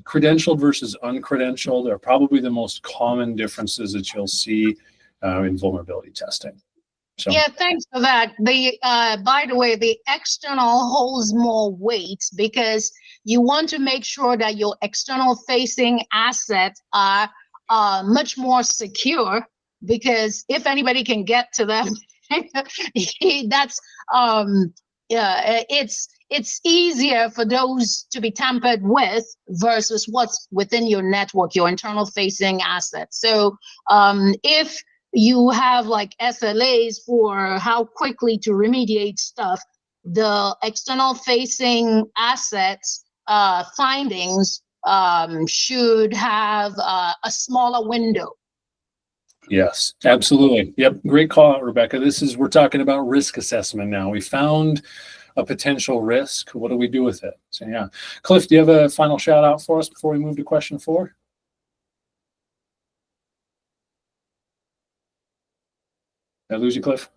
credentialed versus uncredentialed are probably the most common differences that you'll see in vulnerability testing. So.
Yeah, thanks for that. By the way, the external holds more weight because you want to make sure that your external facing assets are much more secure, because if anybody can get to them, that's it's easier for those to be tampered with versus what's within your network, your internal facing assets. So if you have like SLAs for how quickly to remediate stuff, the external facing assets findings should have a smaller window.
Yes, absolutely. Yep. Great call out, Rebecca. We're talking about risk assessment now. We found a potential risk. What do we do with it? So yeah. Cliff, do you have a final shout out for us before we move to question 4? Did I lose you, Cliff?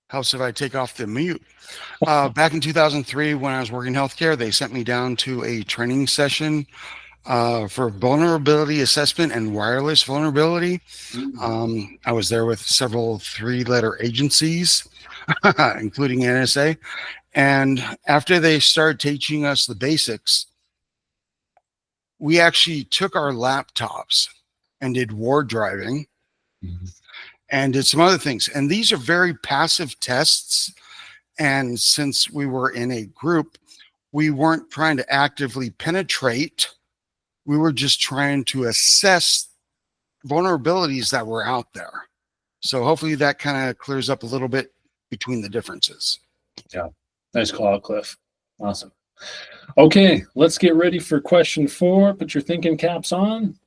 How should I take off the mute? Back in 2003, when I was working in healthcare, they sent me down to a training session for vulnerability assessment and wireless vulnerability. I was there with several 3-letter agencies, including NSA. And after they started teaching us the basics, we actually took our laptops and did ward driving and did some other things. And these are very passive tests. And since we were in a group, we weren't trying to actively penetrate. We were just trying to assess vulnerabilities that were out there. So hopefully that kind of clears up a little bit between the differences.
Yeah. Nice call out, Cliff. Awesome. Okay, let's get ready for question 4. Put your thinking caps on.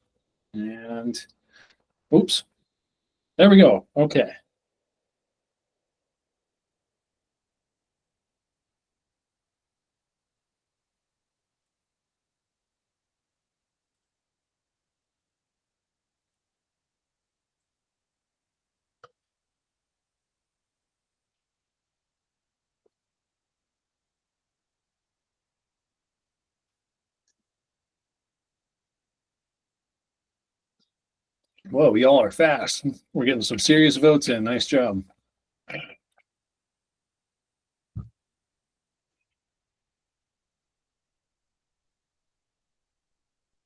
And oops. There we go. Okay. Whoa, y'all are fast. We're getting some serious votes in. Nice job.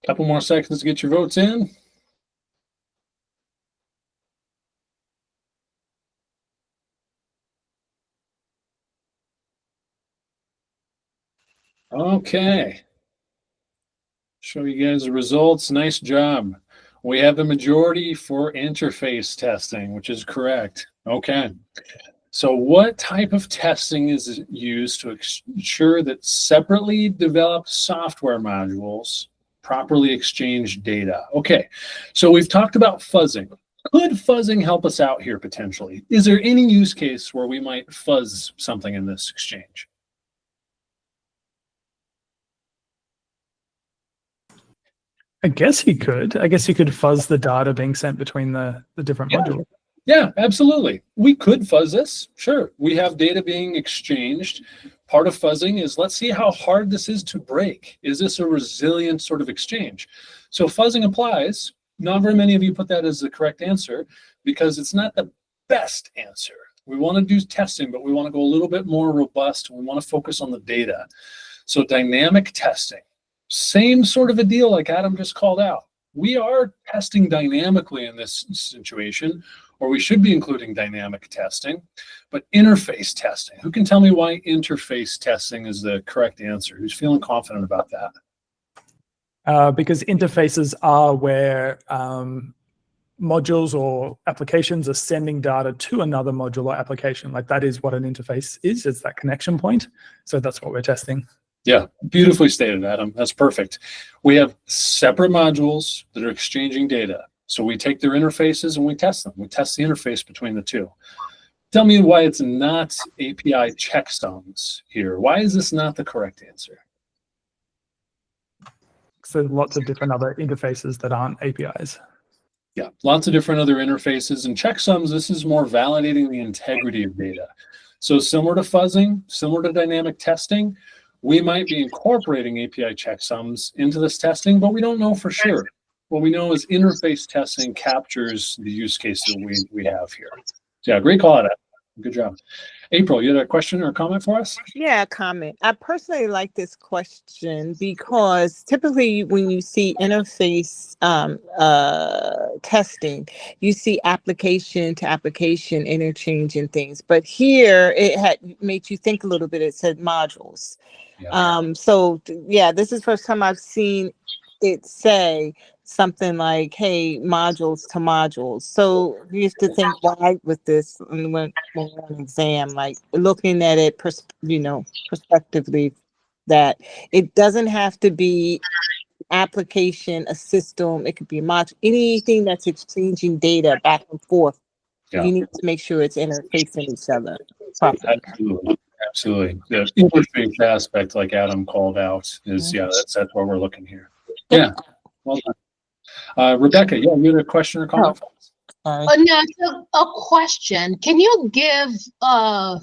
Couple more seconds to get your votes in. Okay. Show you guys the results. Nice job. We have the majority for interface testing, which is correct. Okay. So what type of testing is used to ensure that separately developed software modules properly exchange data? Okay. So we've talked about fuzzing. Could fuzzing help us out here potentially? Is there any use case where we might fuzz something in this exchange?
I guess you could. I guess you could fuzz the data being sent between the different modules.
Yeah, absolutely. We could fuzz this. Sure. We have data being exchanged. Part of fuzzing is let's see how hard this is to break. Is this a resilient sort of exchange? So fuzzing applies. Not very many of you put that as the correct answer because it's not the best answer. We want to do testing, but we want to go a little bit more robust. We want to focus on the data. So dynamic testing, same sort of a deal like Adam just called out. We are testing dynamically in this situation, or we should be including dynamic testing, but interface testing. Who can tell me why interface testing is the correct answer? Who's feeling confident about that?
Because interfaces are where modules or applications are sending data to another module or application. Like that is what an interface is. It's that connection point. So that's what we're testing.
Yeah, beautifully stated, Adam. That's perfect. We have separate modules that are exchanging data. So we take their interfaces and we test them. We test the interface between the two. Tell me why it's not API checksums here. Why is this not the correct answer?
So lots of different other interfaces that aren't APIs.
Yeah, lots of different other interfaces. And checksums, this is more validating the integrity of data. So similar to fuzzing, similar to dynamic testing, we might be incorporating API checksums into this testing, but we don't know for sure. What we know is interface testing captures the use case that we have here. So yeah, great call out. Good job. April, you had a question or a comment for us?
Yeah, a comment. I personally like this question because typically when you see interface testing, you see application to application interchanging things. But here it had made you think a little bit. It said modules.
Yeah.
So yeah, this is the first time I've seen it say something like, hey, modules to modules. So you used to think why with this when we're on exam, like looking at it, prospectively, that it doesn't have to be application, a system, it could be a module, anything that's exchanging data back and forth.
Yeah.
You need to make sure it's interfacing each other properly.
Absolutely. Absolutely. The interface aspect, like Adam called out, is that's what we're looking here. Yeah. Well done. Rebecca, you had a question or comment?
No, a question. Can you give an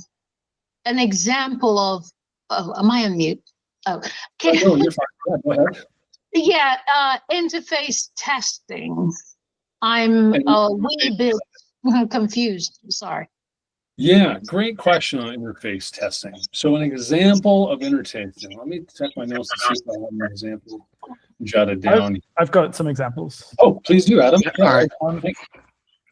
example of am I on mute? Oh,
No, you're fine. Yeah, go ahead.
Yeah, interface testing. I'm a wee bit confused. Sorry.
Yeah, great question on interface testing. So an example of interface. Let me check my notes to see if I have an example jotted down.
I've got some examples.
Oh, please do, Adam.
All right.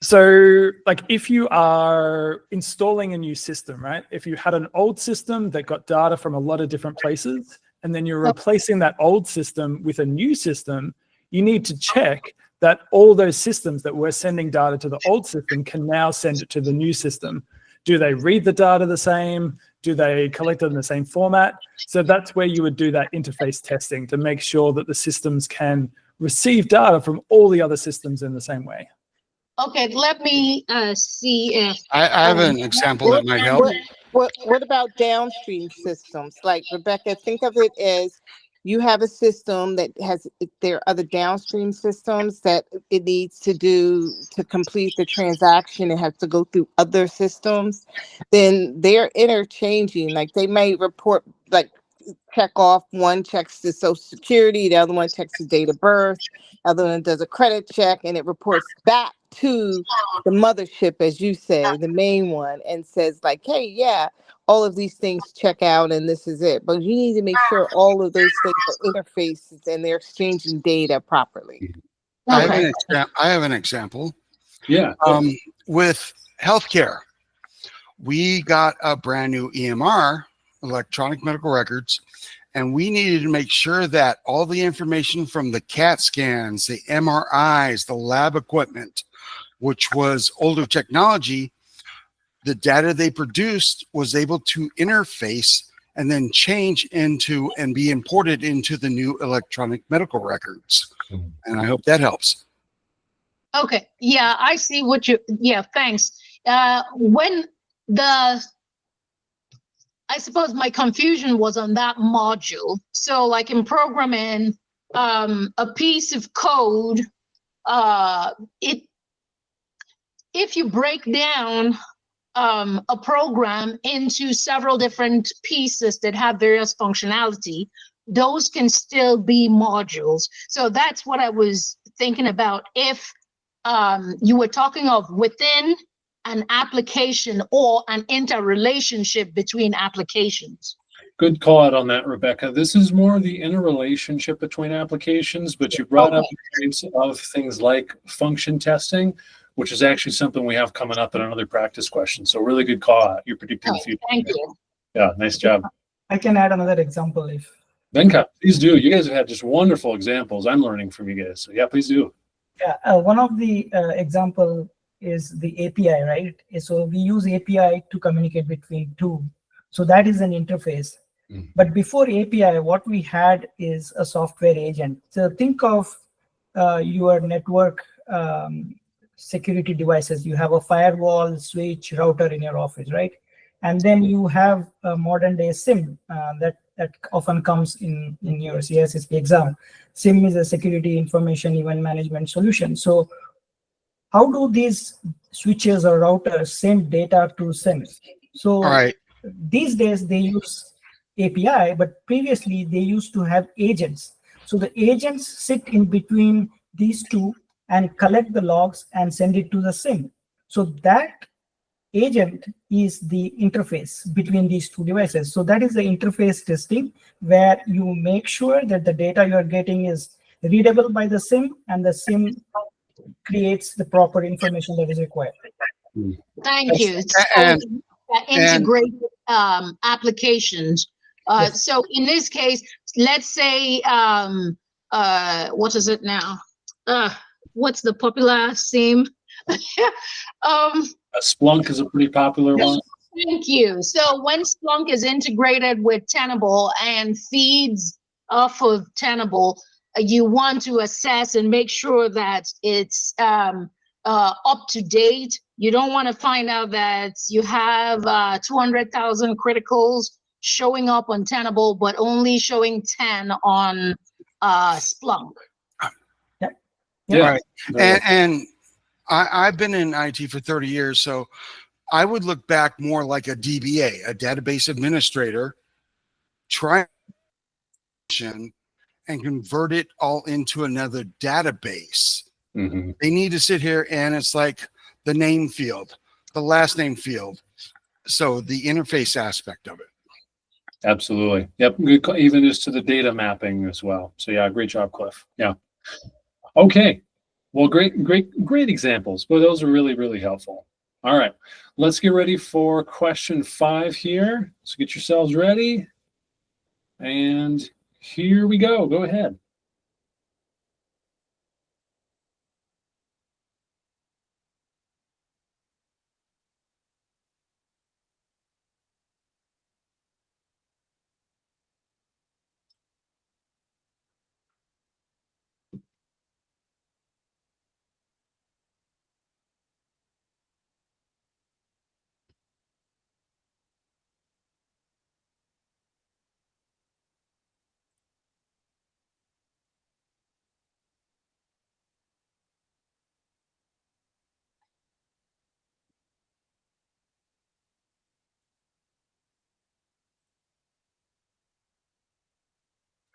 So like if you are installing a new system, right? If you had an old system that got data from a lot of different places, and then you're replacing that old system with a new system, you need to check that all those systems that were sending data to the old system can now send it to the new system. Do they read the data the same? Do they collect it in the same format? So that's where you would do that interface testing to make sure that the systems can receive data from all the other systems in the same way.
Okay, let me see if
I have an example that might help.
What about downstream systems? Like Rebecca, think of it as you have a system that has, there are other downstream systems that it needs to do to complete the transaction. It has to go through other systems. Then they're interchanging. Like they may report, like check off. One checks the social security, the other one checks the date of birth, the other one does a credit check, and it reports back to the mothership, as you say, the main one, and says like, hey, yeah, all of these things check out and this is it. But you need to make sure all of those things are interfaces and they're exchanging data properly.
Okay.
I have an example.
Yeah.
With healthcare, we got a brand new EMR, electronic medical records, and we needed to make sure that all the information from the CAT scans, the MRIs, the lab equipment, which was older technology, the data they produced was able to interface and then change into and be imported into the new electronic medical records. And I hope that helps.
Okay. Yeah, I see what you. Yeah, thanks. When I suppose my confusion was on that module. So, like in programming, a piece of code, if you break down a program into several different pieces that have various functionality, those can still be modules. So that's what I was thinking about. If you were talking of within an application or an interrelationship between applications.
Good call out on that, Rebecca. This is more the interrelationship between applications, but you brought up points of things like function testing, which is actually something we have coming up in another practice question. So really good call out. You're predicting the future.
Thank you.
Yeah, nice job.
I can add another example if.
Venkat, please do. You guys have had just wonderful examples. I'm learning from you guys. So yeah, please do.
Yeah, one of the example is the API, right? So we use API to communicate between two. So that is an interface. But before API, what we had is a software agent. So think of your network security devices. You have a firewall, switch, router in your office, right? And then you have a modern day SIM that often comes in your CISSP exam. SIM is a security information event management solution. So how do these switches or routers send data to SIMs? So these days they use API, but previously they used to have agents. So the agents sit in between these two and collect the logs and send it to the SIM. So that agent is the interface between these two devices. So that is the interface testing, where you make sure that the data you are getting is readable by the SIM, and the SIM creates the proper information that is required.
Thank you. So integrated applications.
Yes.
So in this case, let's say, what is it now? What's the popular SIM?
Splunk is a pretty popular one.
Thank you. So when Splunk is integrated with Tenable and feeds off of Tenable, you want to assess and make sure that it's up to date. You don't want to find out that you have 200,000 criticals showing up on Tenable, but only showing 10 on Splunk.
Yeah. Right. And I've been in IT for 30 years, so I would look back more like a DBA, a database administrator, try and convert it all into another database. They need to sit here and it's like the name field, the last name field. So the interface aspect of it.
Absolutely. Yep. Good call, even as to the data mapping as well. So yeah, great job, Cliff. Yeah. Okay. Well, great examples. But those are really, really helpful. All right. Let's get ready for question 5 here. So get yourselves ready. And here we go. Go ahead.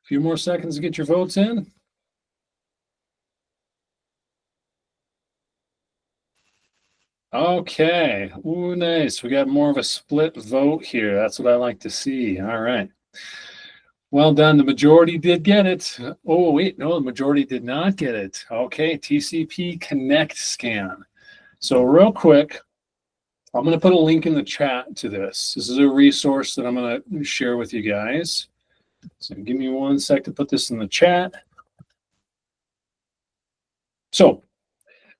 few more seconds to get your votes in. Okay. Ooh, nice. We got more of a split vote here. That's what I like to see. All right. Well done. The majority did get it. Oh, wait. No, the majority did not get it. Okay. TCP Connect scan. So real quick, I'm going to put a link in the chat to this. This is a resource that I'm going to share with you guys. So give me 1 sec to put this in the chat. So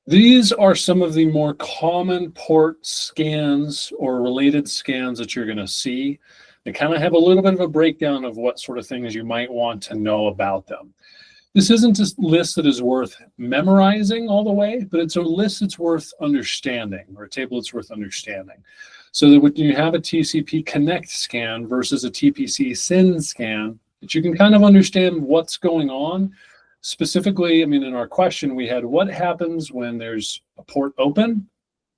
these are some of the more common port scans or related scans that you're going to see. They kind of have a little bit of a breakdown of what sort of things you might want to know about them. This isn't a list that is worth memorizing all the way, but it's a list that's worth understanding, or a table that's worth understanding. So that when you have a TCP Connect scan versus a TPC SYN scan, that you can kind of understand what's going on. Specifically, I mean, in our question, we had what happens when there's a port open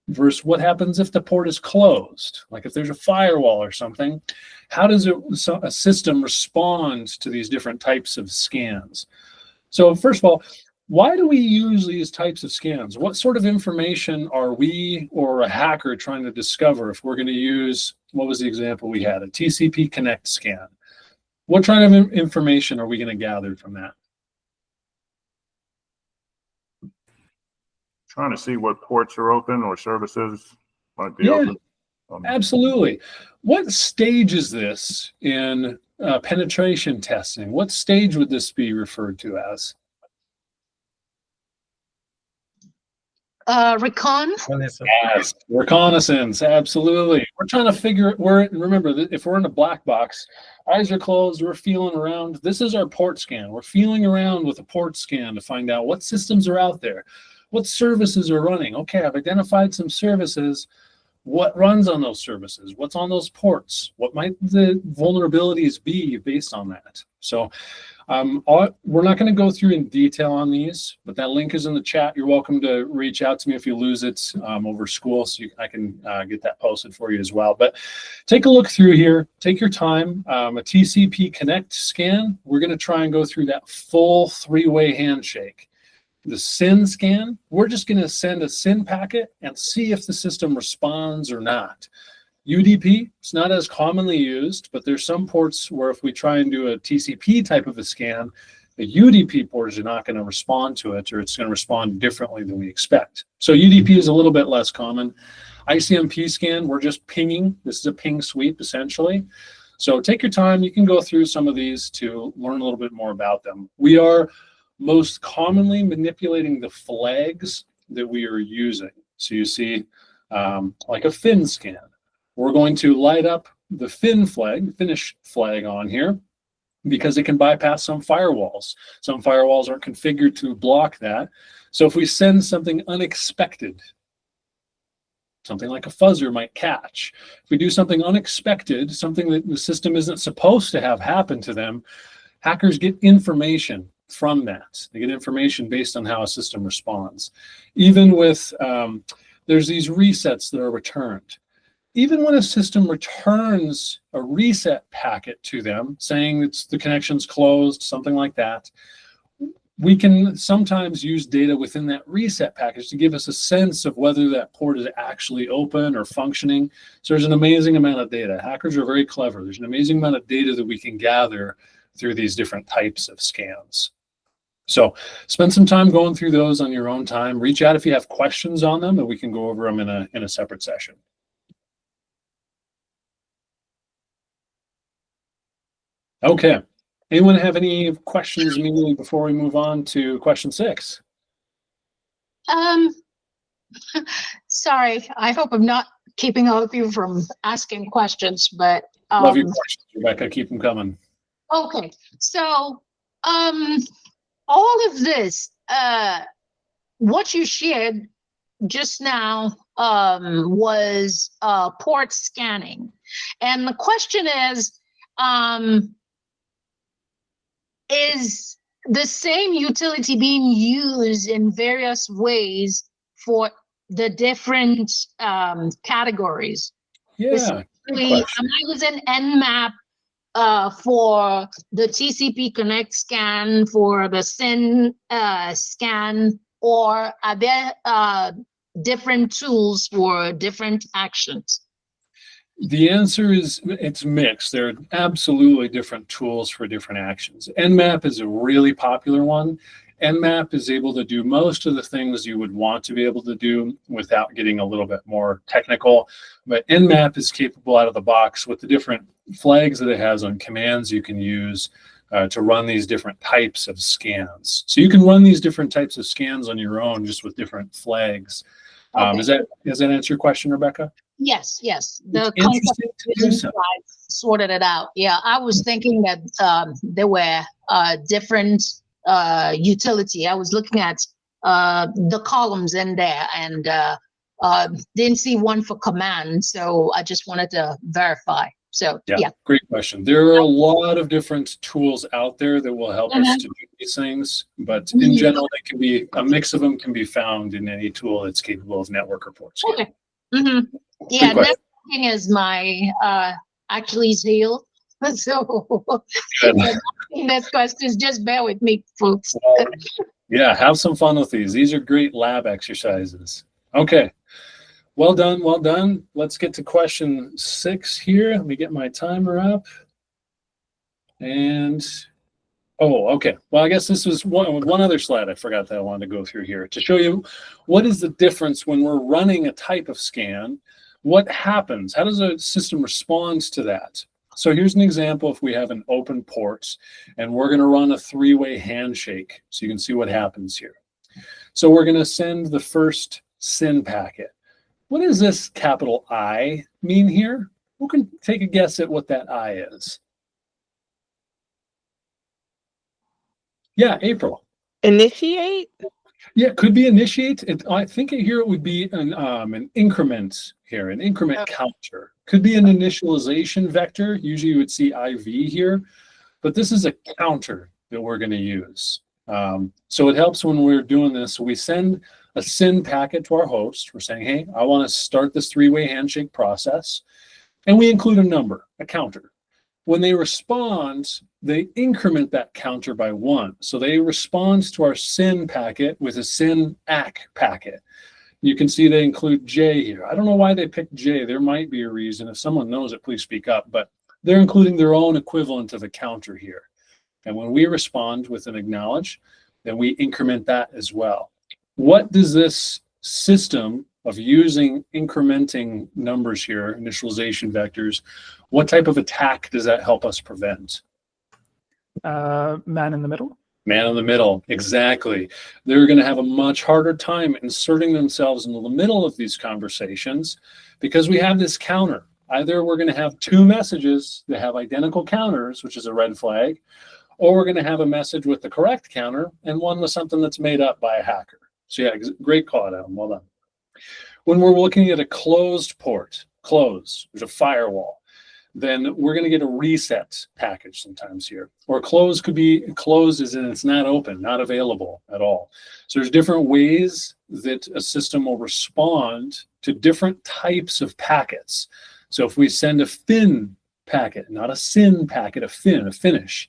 versus what happens if the port is closed. Like if there's a firewall or something, how does a system respond to these different types of scans? So first of all, why do we use these types of scans? What sort of information are we or a hacker trying to discover if we're going to use, what was the example we had, a TCP Connect scan? What kind of information are we going to gather from that?
Trying to see what ports are open or services might be open.
Absolutely. What stage is this in penetration testing? What stage would this be referred to as?
Recon.
Yes, reconnaissance. Absolutely. We're trying to figure remember that if we're in a black box, eyes are closed, we're feeling around. This is our port scan. We're feeling around with a port scan to find out what systems are out there. What services are running? Okay, I've identified some services. What runs on those services? What's on those ports? What might the vulnerabilities be based on that? So we're not going to go through in detail on these, but that link is in the chat. You're welcome to reach out to me if you lose it over school, so I can get that posted for you as well. But take a look through here. Take your time. A TCP Connect scan, we're going to try and go through that full three-way handshake. The SYN scan, we're just going to send a SYN packet and see if the system responds or not. UDP, it's not as commonly used, but there's some ports where if we try and do a TCP type of a scan, the UDP port is not going to respond to it, or it's going to respond differently than we expect. So UDP is a little bit less common. ICMP scan, we're just pinging. This is a ping sweep, essentially. So take your time. You can go through some of these to learn a little bit more about them. We are most commonly manipulating the flags that we are using. So you see like a fin scan. We're going to light up the fin flag, finish flag on here, because it can bypass some firewalls. Some firewalls aren't configured to block that. So if we send something unexpected, something like a fuzzer might catch. If we do something unexpected, something that the system isn't supposed to have happen to them, hackers get information from that. They get information based on how a system responds. Even with, there's these resets that are returned. Even when a system returns a reset packet to them, saying the connection's closed, something like that, we can sometimes use data within that reset package to give us a sense of whether that port is actually open or functioning. So there's an amazing amount of data. Hackers are very clever. There's an amazing amount of data that we can gather through these different types of scans. So spend some time going through those on your own time. Reach out if you have questions on them, and we can go over them in a separate session. Okay. Anyone have any questions immediately before we move on to question 6?
Sorry, I hope I'm not keeping all of you from asking questions, but
Love your questions, Rebecca. Keep them coming.
okay. So all of this, what you shared just now was port scanning. And the question is the same utility being used in various ways for the different categories?
Yeah.
Am I using Nmap for the TCP Connect scan, for the SYN scan, or are there different tools for different actions?
The answer is it's mixed. There are absolutely different tools for different actions. Nmap is a really popular one. Nmap is able to do most of the things you would want to be able to do without getting a little bit more technical. But Nmap is capable out of the box with the different flags that it has on commands you can use to run these different types of scans. So you can run these different types of scans on your own just with different flags.
Okay.
Does that answer your question, Rebecca?
Yes, yes. The
It's interesting to do so.
I sorted it out. Yeah, I was thinking that there were different utility. I was looking at the columns in there and didn't see one for command. So I just wanted to verify. So yeah.
Great question. There are a lot of different tools out there that will help us to do these things, but in general, they can be a mix of them can be found in any tool that's capable of network reports.
Okay. Yeah, networking is my actually zeal. So this questions, just bear with me, folks.
Yeah, have some fun with these. These are great lab exercises. Okay. Well done, well done. Let's get to question 6 here. Let me get my timer up. And, oh, okay. Well, I guess this was one other slide I forgot that I wanted to go through here to show you what is the difference when we're running a type of scan. What happens? How does a system respond to that? So here's an example if we have an open port and we're going to run a 3-way handshake so you can see what happens here. So we're going to send the first SYN packet. What does this capital I mean here? Who can take a guess at what that I is? Yeah, April.
Initiate?
Yeah, it could be initiate. I think here it would be an increment here, an increment counter. Could be an initialization vector. Usually you would see IV here, but this is a counter that we're going to use. So it helps when we're doing this. We send a SYN packet to our host. We're saying, hey, I want to start this 3-way handshake process. And we include a number, a counter. When they respond, they increment that counter by 1. So they respond to our SYN packet with a SYN ACK packet. You can see they include J here. I don't know why they picked J. There might be a reason. If someone knows it, please speak up. But they're including their own equivalent of a counter here. And when we respond with an acknowledge, then we increment that as well. What does this system of using incrementing numbers here, initialization vectors, what type of attack does that help us prevent?
Man in the middle.
Man in the middle, exactly. They're going to have a much harder time inserting themselves into the middle of these conversations because we have this counter. Either we're going to have 2 messages that have identical counters, which is a red flag, or we're going to have a message with the correct counter and one with something that's made up by a hacker. So yeah, great call out, Adam. Well done. When we're looking at a closed port, there's a firewall, then we're going to get a reset package sometimes here. Or close could be closed as in it's not open, not available at all. So there's different ways that a system will respond to different types of packets. So if we send a fin packet, not a SYN packet, a finish,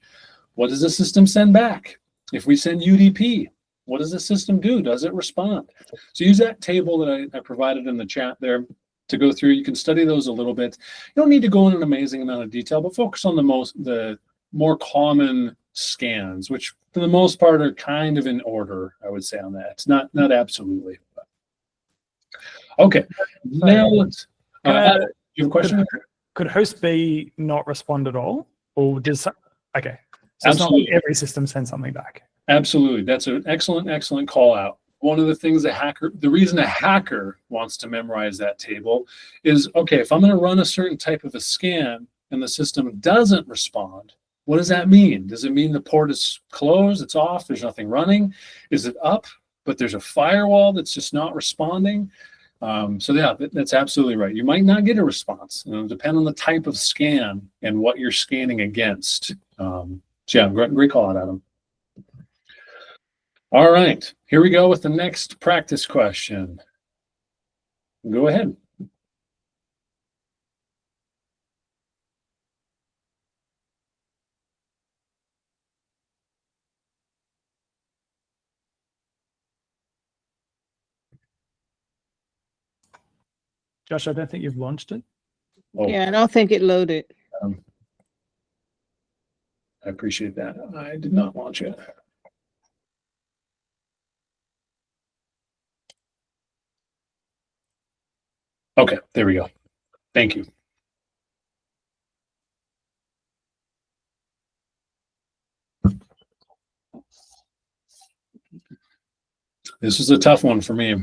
what does the system send back? If we send UDP, what does the system do? Does it respond? So use that table that I provided in the chat there to go through. You can study those a little bit. You don't need to go in an amazing amount of detail, but focus on the more common scans, which for the most part are kind of in order, I would say on that. It's not absolutely. But. Okay, now let's, you have a question?
Could host B not respond at all? Or does, okay. So it's not like every system sends something back.
Absolutely. That's an excellent call out. One of the things the reason a hacker wants to memorize that table is, okay, if I'm going to run a certain type of a scan and the system doesn't respond, what does that mean? Does it mean the port is closed, it's off, there's nothing running? Is it up, but there's a firewall that's just not responding? So yeah, that's absolutely right. You might not get a response. It'll depend on the type of scan and what you're scanning against. So yeah, great call out, Adam. All right, here we go with the next practice question. Go ahead.
Josh, I don't think you've launched it.
Oh,
Yeah, I don't think it loaded.
I appreciate that. I did not launch it. Okay, there we go. Thank you. This is a tough one for me.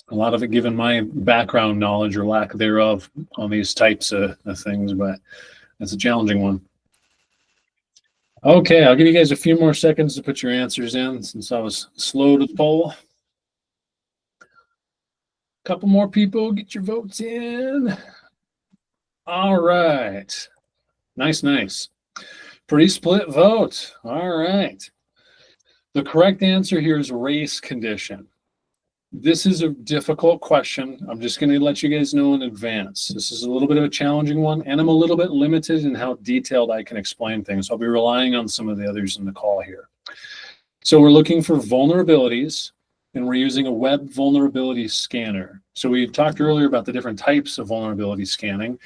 A lot of it given my background knowledge or lack thereof on these types of things, but it's a challenging one. Okay, I'll give you guys a few more seconds to put your answers in since I was slow to the poll. Couple more people, get your votes in. All right. Nice. Pretty split vote. All right. The correct answer here is race condition. This is a difficult question. I'm just going to let you guys know in advance. This is a little bit of a challenging one, and I'm a little bit limited in how detailed I can explain things. I'll be relying on some of the others in the call here. So we're looking for vulnerabilities, and we're using a web vulnerability scanner. So we talked earlier about the different types of vulnerability scanning.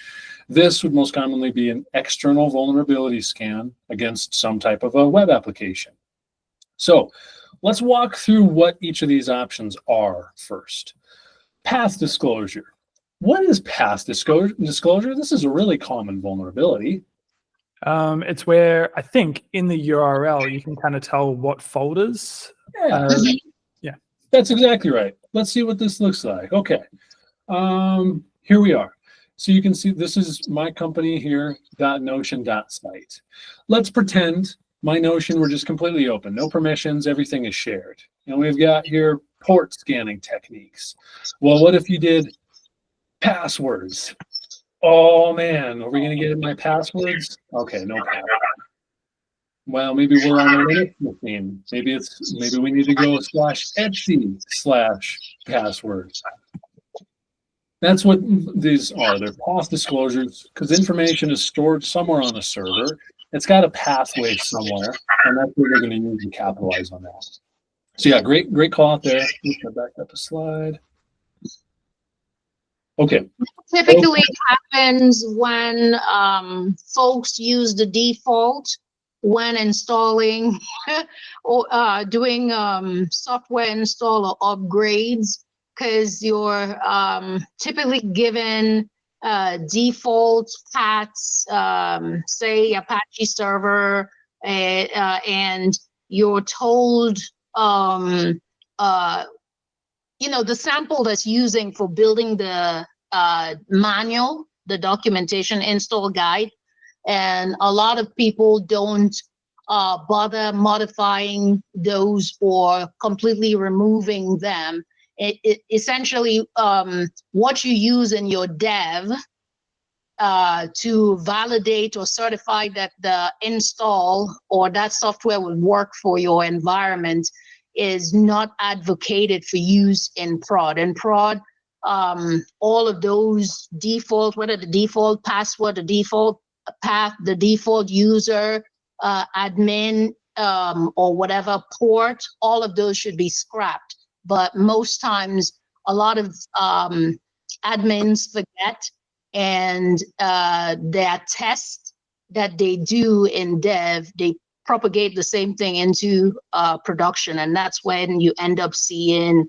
This would most commonly be an external vulnerability scan against some type of a web application. So let's walk through what each of these options are first. Path disclosure. What is path disclosure? This is a really common vulnerability.
It's where I think in the URL you can kind of tell what folders.
Yeah, that's exactly right. Let's see what this looks like. Okay, here we are. So you can see this is my company here, .notion.site. Let's pretend my Notion, we're just completely open, no permissions, everything is shared. And we've got here port scanning techniques. Well, what if you did passwords? Oh man, are we gonna get my passwords? Okay, no password. Well, maybe we're on a Linux machine. Maybe we need to go /etc/password. That's what these are. They're path disclosures because information is stored somewhere on a server. It's got a pathway somewhere, and that's what we're going to use to capitalize on that. So yeah, great call out there. Oops, I backed up a slide. Okay.
Typically it happens when folks use the default when installing or doing software install or upgrades, because you're typically given default paths, say Apache server, and you're told, the sample that's using for building the manual, the documentation install guide, and a lot of people don't bother modifying those or completely removing them. It essentially what you use in your dev to validate or certify that the install or that software will work for your environment is not advocated for use in prod. In prod, all of those default, whether the default password, the default path, the default user, admin, or whatever port, all of those should be scrapped. But most times, a lot of admins forget, and their test that they do in dev, they propagate the same thing into production, and that's when you end up seeing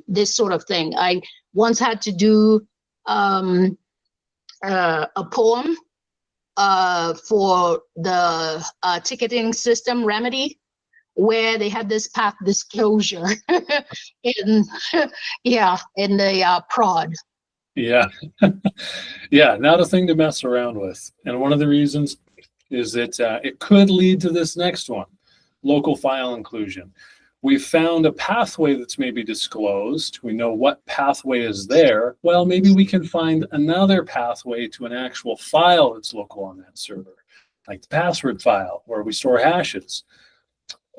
this sort of thing. I once had to do a poem for the ticketing system Remedy, where they had this path disclosure in the prod.
Yeah. Yeah, not a thing to mess around with. And one of the reasons is that it could lead to this next one, local file inclusion. We found a pathway that's maybe disclosed. We know what pathway is there. Well, maybe we can find another pathway to an actual file that's local on that server, like the password file where we store hashes.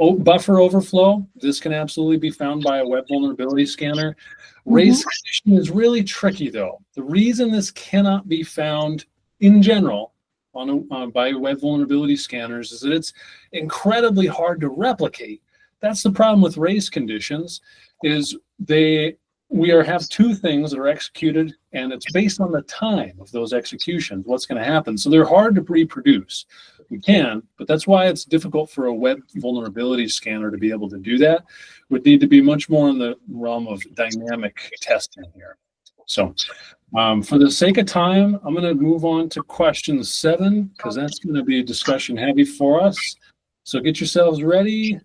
Oh, buffer overflow, this can absolutely be found by a web vulnerability scanner. Race condition is really tricky though. The reason this cannot be found in general by web vulnerability scanners is that it's incredibly hard to replicate. That's the problem with race conditions, is they we have two things that are executed, and it's based on the time of those executions, what's going to happen. So they're hard to reproduce. We can, but that's why it's difficult for a web vulnerability scanner to be able to do that. Would need to be much more in the realm of dynamic testing here. So for the sake of time, I'm going to move on to question 7, because that's going to be discussion heavy for us. So get yourselves ready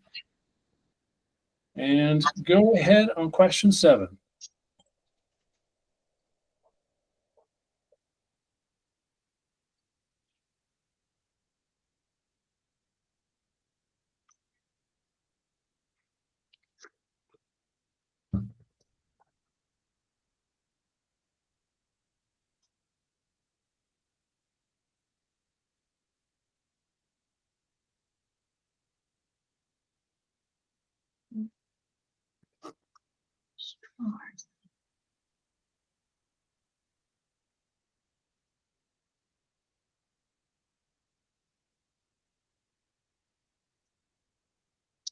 and go ahead on question 7.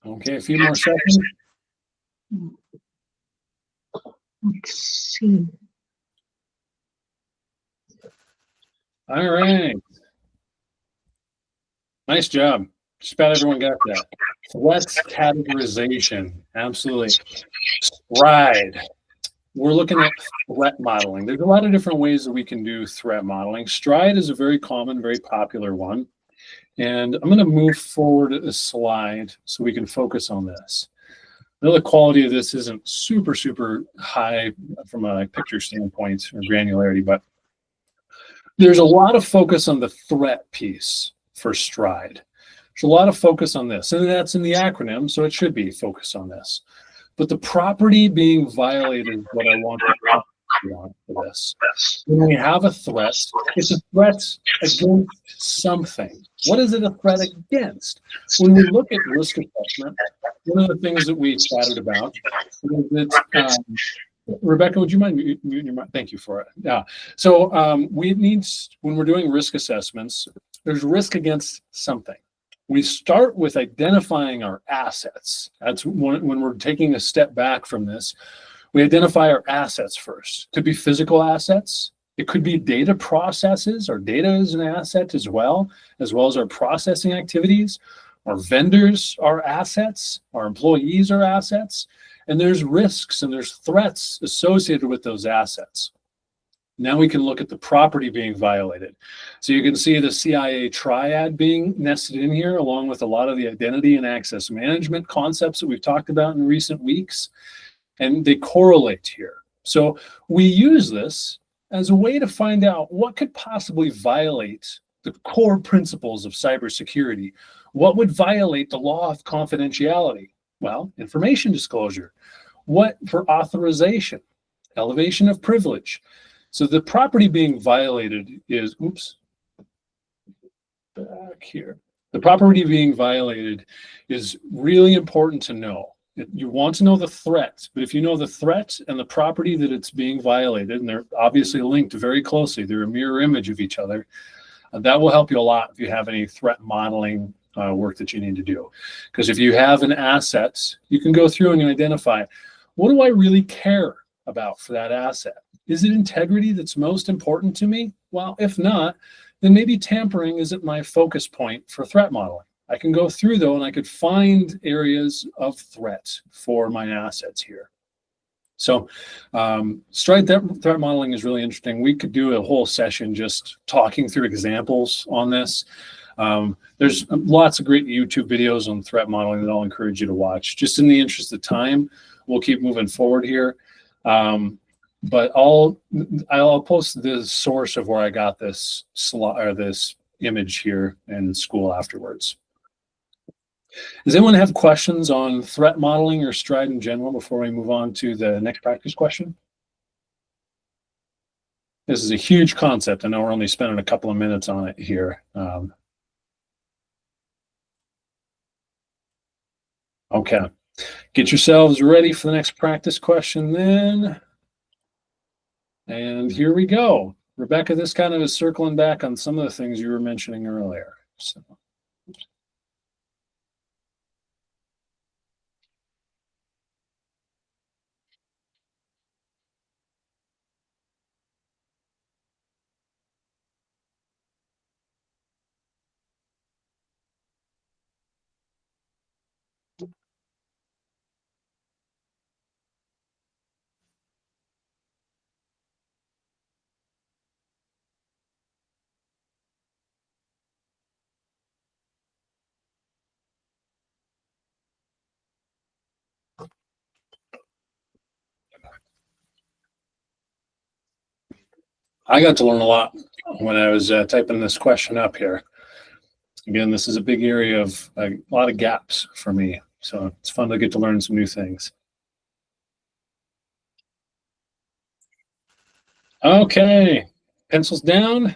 Okay, a few more seconds.
Let's see.
All right. Nice job. Just about everyone got that. Threats categorization. Absolutely. Stride. We're looking at threat modeling. There's a lot of different ways that we can do threat modeling. Stride is a very common, very popular one. And I'm going to move forward a slide so we can focus on this. I know the quality of this isn't super, super high from a picture standpoint or granularity, but there's a lot of focus on the threat piece for Stride. There's a lot of focus on this, and that's in the acronym, so it should be focused on this. But the property being violated is what I want to talk about for this. When we have a threat, it's a threat against something. What is it a threat against? When we look at risk assessment, one of the things that we chatted about is that, Rebecca, would you mind muting your mic? Thank you for it. Yeah. So when we're doing risk assessments, there's risk against something. We start with identifying our assets. That's when we're taking a step back from this. We identify our assets first. Could be physical assets. It could be data processes. Our data is an asset as well as our processing activities. Our vendors are assets. Our employees are assets. And there's risks and there's threats associated with those assets. Now we can look at the property being violated. So you can see the CIA triad being nested in here, along with a lot of the identity and access management concepts that we've talked about in recent weeks. And they correlate here. So we use this as a way to find out what could possibly violate the core principles of cybersecurity. What would violate the law of confidentiality? Well, information disclosure. What for authorization? Elevation of privilege. So the property being violated is, back here. The property being violated is really important to know. You want to know the threat, but if you know the threat and the property that it's being violated, and they're obviously linked very closely, they're a mirror image of each other, that will help you a lot if you have any threat modeling work that you need to do. Because if you have an asset, you can go through and identify, what do I really care about for that asset? Is it integrity that's most important to me? Well, if not, then maybe tampering isn't my focus point for threat modeling. I can go through though, and I could find areas of threat for my assets here. So Stride threat modeling is really interesting. We could do a whole session just talking through examples on this. There's lots of great YouTube videos on threat modeling that I'll encourage you to watch. Just in the interest of time, we'll keep moving forward here. But I'll post the source of where I got this slide or this image here in school afterwards. Does anyone have questions on threat modeling or Stride in general before we move on to the next practice question? This is a huge concept. I know we're only spending a couple of minutes on it here. Okay, get yourselves ready for the next practice question then. And here we go. Rebecca, this kind of is circling back on some of the things you were mentioning earlier. So. I got to learn a lot when I was typing this question up here. Again, this is a big area of a lot of gaps for me. So it's fun to get to learn some new things. Okay, pencils down.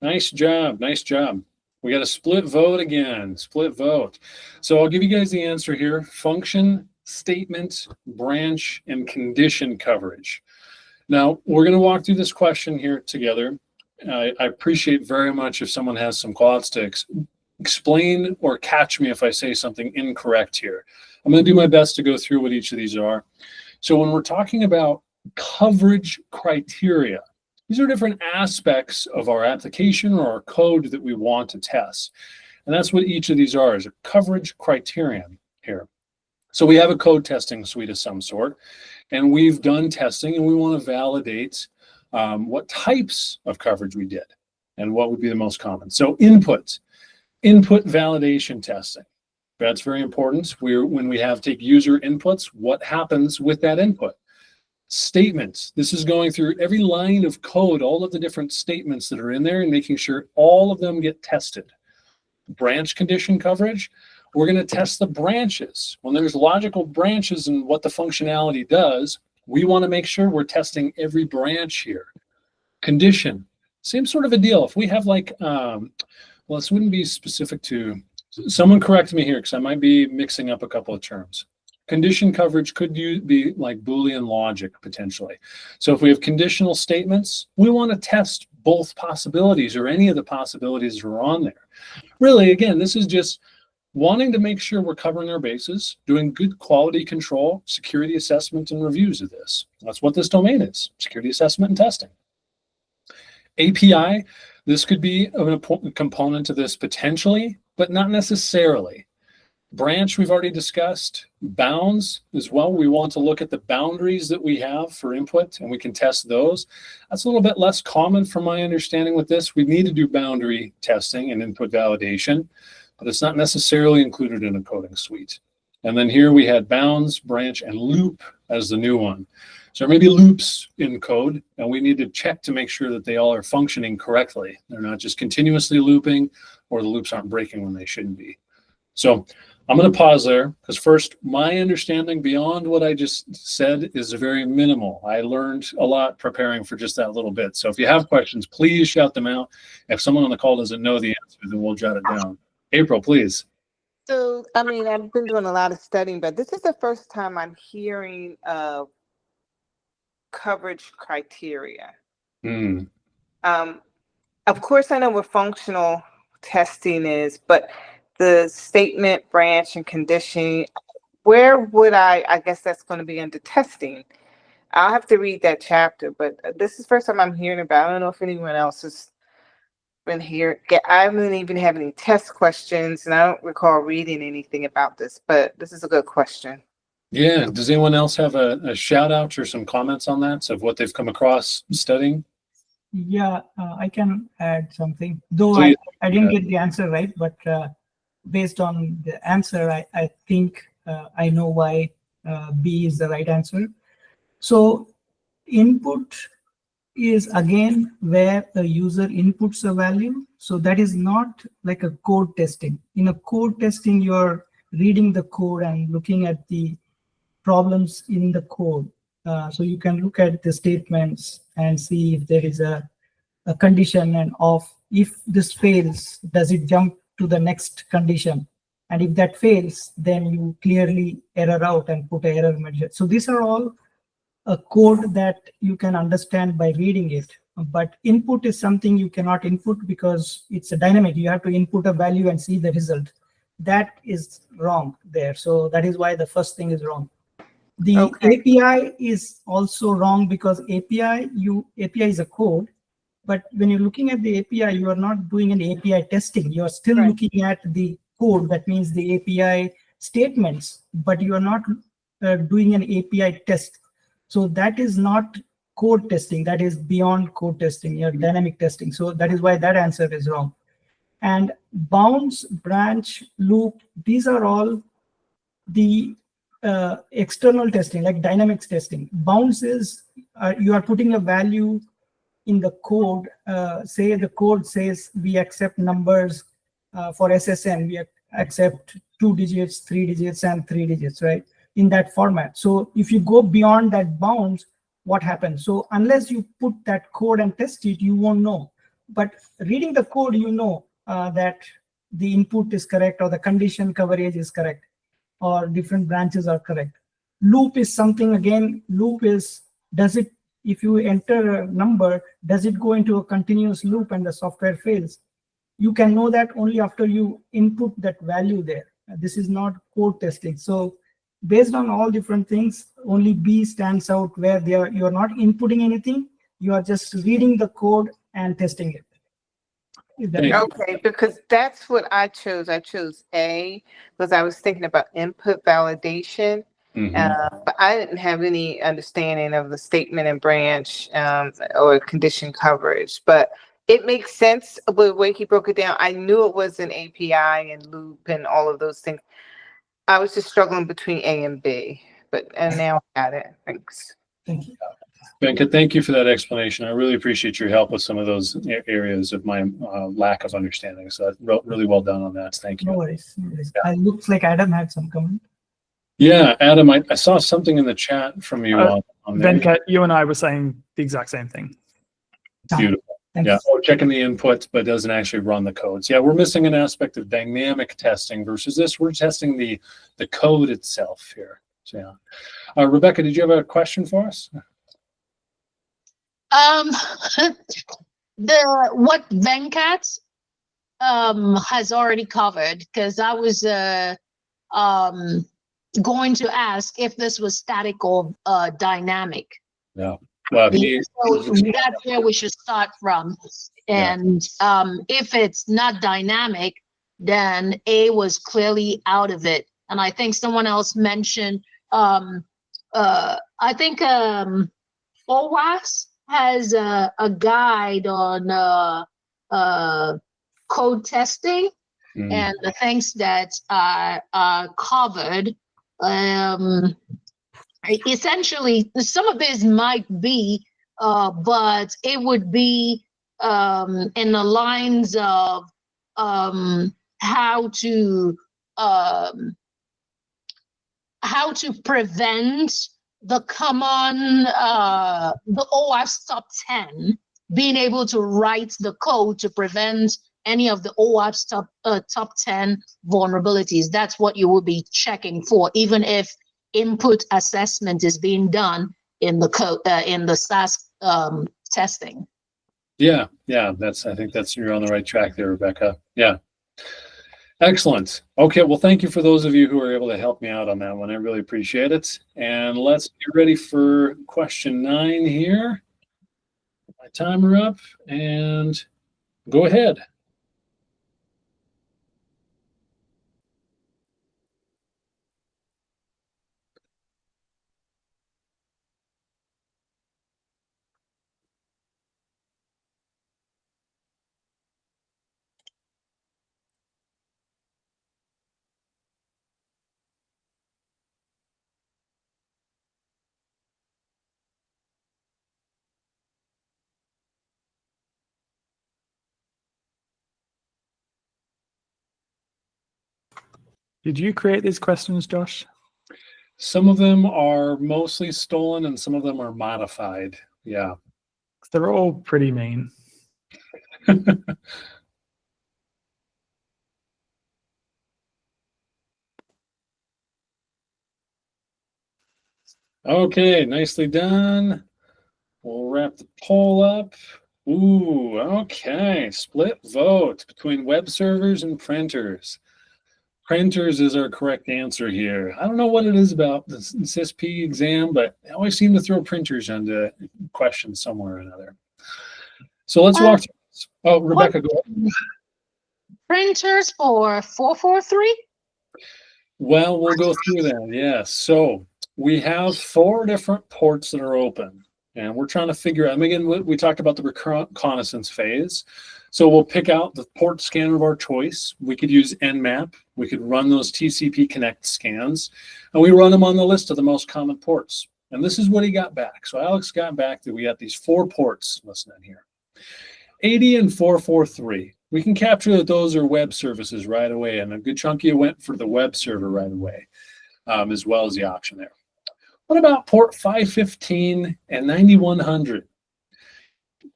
Nice job, nice job. We got a split vote again, split vote. So I'll give you guys the answer here. Function, statement, branch, and condition coverage. Now, we're going to walk through this question here together. I appreciate very much if someone has some thoughts to explain or catch me if I say something incorrect here. I'm going to do my best to go through what each of these are. So when we're talking about coverage criteria, these are different aspects of our application or our code that we want to test. And that's what each of these are, is a coverage criterion here. So we have a code testing suite of some sort, and we've done testing, and we want to validate what types of coverage we did and what would be the most common. So input validation testing. That's very important. When we take user inputs, what happens with that input? Statements. This is going through every line of code, all of the different statements that are in there and making sure all of them get tested. Branch condition coverage. We're going to test the branches. When there's logical branches and what the functionality does, we want to make sure we're testing every branch here. Condition. Same sort of a deal. If we have like, well, this wouldn't be specific to, someone correct me here because I might be mixing up a couple of terms. Condition coverage could be like Boolean logic potentially. So if we have conditional statements, we want to test both possibilities or any of the possibilities that are on there. Really, again, this is just wanting to make sure we're covering our bases, doing good quality control, security assessment, and reviews of this. That's what this domain is, security assessment and testing. API, this could be a component to this potentially, but not necessarily. Branch, we've already discussed. Bounds as well. We want to look at the boundaries that we have for input, and we can test those. That's a little bit less common from my understanding with this. We need to do boundary testing and input validation, but it's not necessarily included in a coding suite. And then here we had bounds, branch, and loop as the new one. So there may be loops in code, and we need to check to make sure that they all are functioning correctly. They're not just continuously looping, or the loops aren't breaking when they shouldn't be. So I'm going to pause there because first, my understanding beyond what I just said is very minimal. I learned a lot preparing for just that little bit. So if you have questions, please shout them out. If someone on the call doesn't know the answer, then we'll jot it down. April, please.
So, I mean, I've been doing a lot of studying, but this is the first time I'm hearing of coverage criteria. Of course, I know what functional testing is, but the statement, branch, and condition, where would I guess that's going to be under testing. I'll have to read that chapter, but this is the first time I'm hearing about it. I don't know if anyone else has been here. I haven't even had any test questions, and I don't recall reading anything about this, but this is a good question.
Yeah. Does anyone else have a shout out or some comments on that of what they've come across studying?
Yeah, I can add something. Though I didn't get the answer right, but based on the answer, I think I know why B is the right answer. So input is again where the user inputs a value. So that is not like a code testing. In a code testing, you're reading the code and looking at the problems in the code. So you can look at the statements and see if there is a condition and if this fails, does it jump to the next condition? And if that fails, then you clearly error out and put an error measure. So these are all a code that you can understand by reading it. But input is something you cannot input because it's a dynamic. You have to input a value and see the result. That is wrong there. So that is why the first thing is wrong. The API is also wrong because API is a code. But when you're looking at the API, you are not doing an API testing. You are still looking at the code. That means the API statements, but you are not doing an API test. So that is not code testing. That is beyond code testing. You're dynamic testing. So that is why that answer is wrong. And bounds, branch, loop, these are all the external testing, like dynamics testing. Bounds is you are putting a value in the code. Say the code says we accept numbers for SSN, we accept 2 digits, 3 digits, and 3 digits, right? In that format. So if you go beyond that bounds, what happens? So unless you put that code and test it, you won't know. But reading the code, you know that the input is correct, or the condition coverage is correct, or different branches are correct. Loop is something, again, loop is, does it, if you enter a number, does it go into a continuous loop and the software fails? You can know that only after you input that value there. This is not code testing. So based on all different things, only B stands out, where you're not inputting anything, you are just reading the code and testing it.
Okay, because that's what I chose. I chose A because I was thinking about input validation, but I didn't have any understanding of the statement and branch or condition coverage. But it makes sense the way he broke it down. I knew it was an API and loop and all of those things. I was just struggling between A and B, and now I got it. Thanks.
Thank you.
Venkat, thank you for that explanation. I really appreciate your help with some of those areas of my lack of understanding. So really well done on that. Thank you.
No worries. No worries. It looks like Adam had some comment.
Yeah, Adam, I saw something in the chat from you on there.
Venkat, you and I were saying the exact same thing.
Beautiful.
Thanks.
Yeah, checking the inputs, but doesn't actually run the codes. Yeah, we're missing an aspect of dynamic testing versus this. We're testing the code itself here. So yeah. Rebecca, did you have a question for us?
What Venkat has already covered, because I was going to ask if this was static or dynamic.
Yeah. Well,
so that's where we should start from. And if it's not dynamic, then A was clearly out of it. And I think someone else mentioned, I think OWASP has a guide on code testing and the things that are covered. Essentially, some of this might be, but it would be in the lines of how to prevent the common, the OWASP top 10, being able to write the code to prevent any of the OWASP top 10 vulnerabilities. That's what you will be checking for, even if input assessment is being done in the code, in the SAS testing.
Yeah, I think you're on the right track there, Rebecca. Yeah. Excellent. Okay, well, thank you for those of you who were able to help me out on that one. I really appreciate it. And let's get ready for question 9 here. My timer up and go ahead.
Did you create these questions, Josh?
Some of them are mostly stolen and some of them are modified. Yeah.
They're all pretty mean.
Okay, nicely done. We'll wrap the poll up. Ooh, okay. Split vote between web servers and printers. Printers is our correct answer here. I don't know what it is about the CISSP exam, but they always seem to throw printers into questions somewhere or another. So let's walk through this. Oh, Rebecca, go ahead.
Printers for 443?
Well, we'll go through that, yes. So we have 4 different ports that are open, and we're trying to figure out, again, we talked about the reconnaissance phase. So we'll pick out the port scanner of our choice. We could use Nmap. We could run those TCP Connect scans, and we run them on the list of the most common ports. And this is what he got back. So Alex got back that we got these 4 ports listening here. 80 and 443. We can capture that those are web services right away, and a good chunk of you went for the web server right away, as well as the option there. What about port 515 and 9100?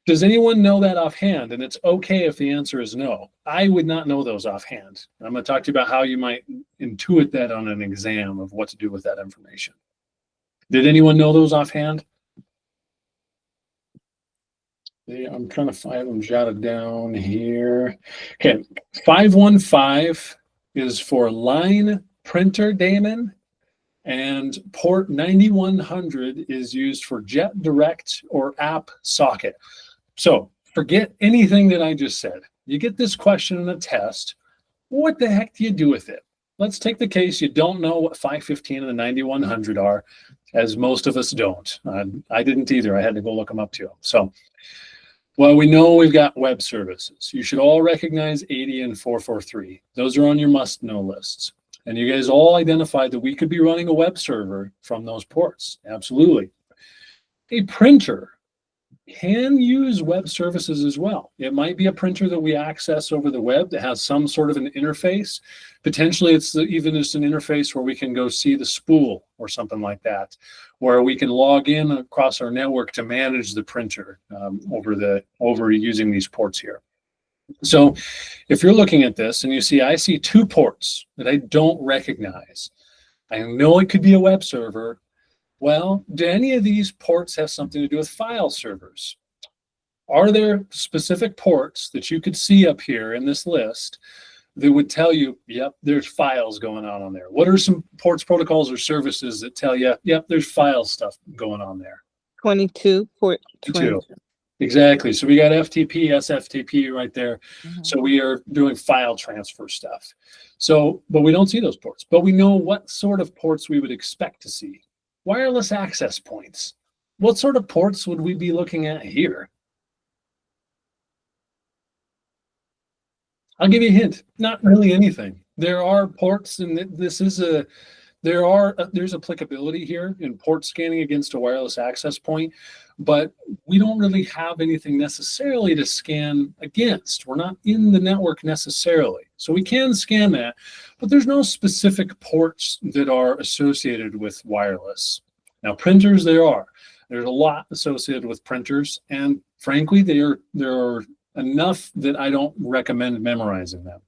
Does anyone know that offhand? And it's okay if the answer is no. I would not know those offhand. I'm going to talk to you about how you might intuit that on an exam of what to do with that information. Did anyone know those offhand? I'm trying to find them jotted down here. Okay, 515 is for line printer daemon, and port 9100 is used for jet direct or app socket. So forget anything that I just said. You get this question in a test. What the heck do you do with it? Let's take the case you don't know what 515 and the 9100 are, as most of us don't. I didn't either. I had to go look them up too. So, well, we know we've got web services. You should all recognize 80 and 443. Those are on your must-know lists. And you guys all identified that we could be running a web server from those ports. Absolutely. A printer can use web services as well. It might be a printer that we access over the web that has some sort of an interface. Potentially, it's even just an interface where we can go see the spool or something like that, where we can log in across our network to manage the printer over using these ports here. So if you're looking at this and you see, I see 2 ports that I don't recognize. I know it could be a web server. Well, do any of these ports have something to do with file servers? Are there specific ports that you could see up here in this list that would tell you, yep, there's files going on there? What are some ports, protocols, or services that tell you, yep, there's file stuff going on there?
22, port 22.
Exactly. So we got FTP, SFTP right there. So we are doing file transfer stuff. So, but we don't see those ports, but we know what sort of ports we would expect to see. Wireless access points. What sort of ports would we be looking at here? I'll give you a hint. Not really anything. There are ports, and there's applicability here in port scanning against a wireless access point, but we don't really have anything necessarily to scan against. We're not in the network necessarily. So we can scan that, but there's no specific ports that are associated with wireless. Now, printers, there are. There's a lot associated with printers, and frankly, there are enough that I don't recommend memorizing them.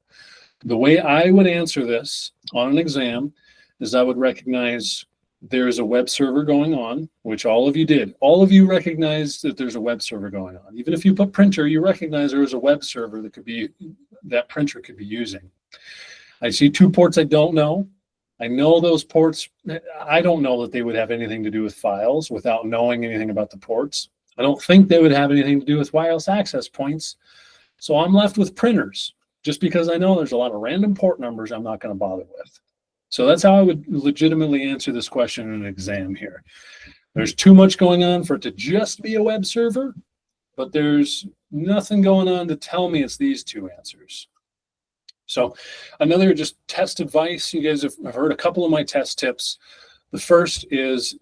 The way I would answer this on an exam is I would recognize there's a web server going on, which all of you did. All of you recognize that there's a web server going on. Even if you put printer, you recognize there is a web server that printer could be using. I see 2 ports I don't know. I know those ports. I don't know that they would have anything to do with files without knowing anything about the ports. I don't think they would have anything to do with wireless access points. So I'm left with printers, just because I know there's a lot of random port numbers I'm not going to bother with. So that's how I would legitimately answer this question in an exam here. There's too much going on for it to just be a web server, but there's nothing going on to tell me it's these 2 answers. So another just test advice, you guys have heard a couple of my test tips. The first is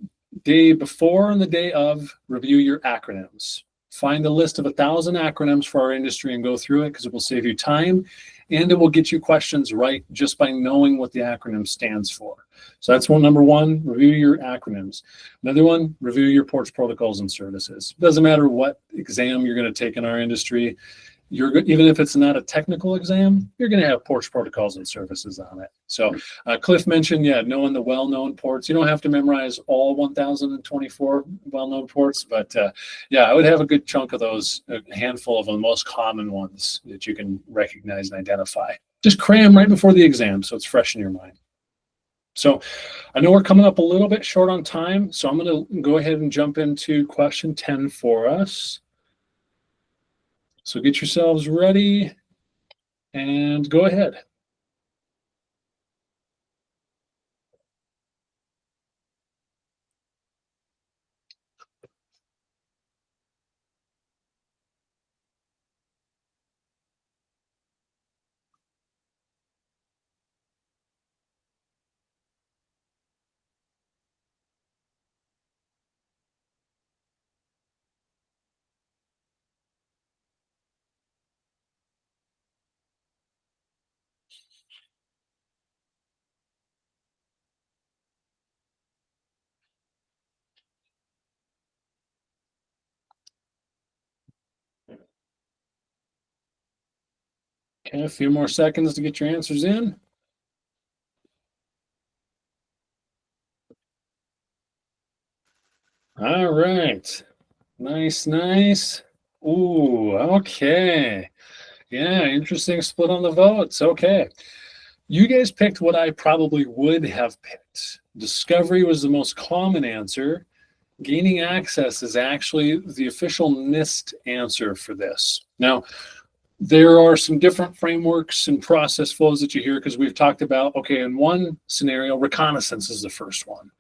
day before and the day of, review your acronyms. Find a list of 1,000 acronyms for our industry and go through it, because it will save you time and it will get you questions right just by knowing what the acronym stands for. So that's number one, review your acronyms. Another one, review your ports, protocols, and services. It doesn't matter what exam you're going to take in our industry. Even if it's not a technical exam, you're going to have ports, protocols, and services on it. So Cliff mentioned, knowing the well-known ports. You don't have to memorize all 1,024 well-known ports, but I would have a good chunk of those, a handful of the most common ones that you can recognize and identify. Just cram right before the exam so it's fresh in your mind. So I know we're coming up a little bit short on time, so I'm going to go ahead and jump into question 10 for us. So get yourselves ready and go ahead. Okay, a few more seconds to get your answers in. All right. Nice, nice. Ooh, okay. Yeah, interesting split on the votes. Okay. You guys picked what I probably would have picked. Discovery was the most common answer. Gaining access is actually the official NIST answer for this. Now, there are some different frameworks and process flows that you hear because we've talked about, okay, in one scenario, reconnaissance is the first one.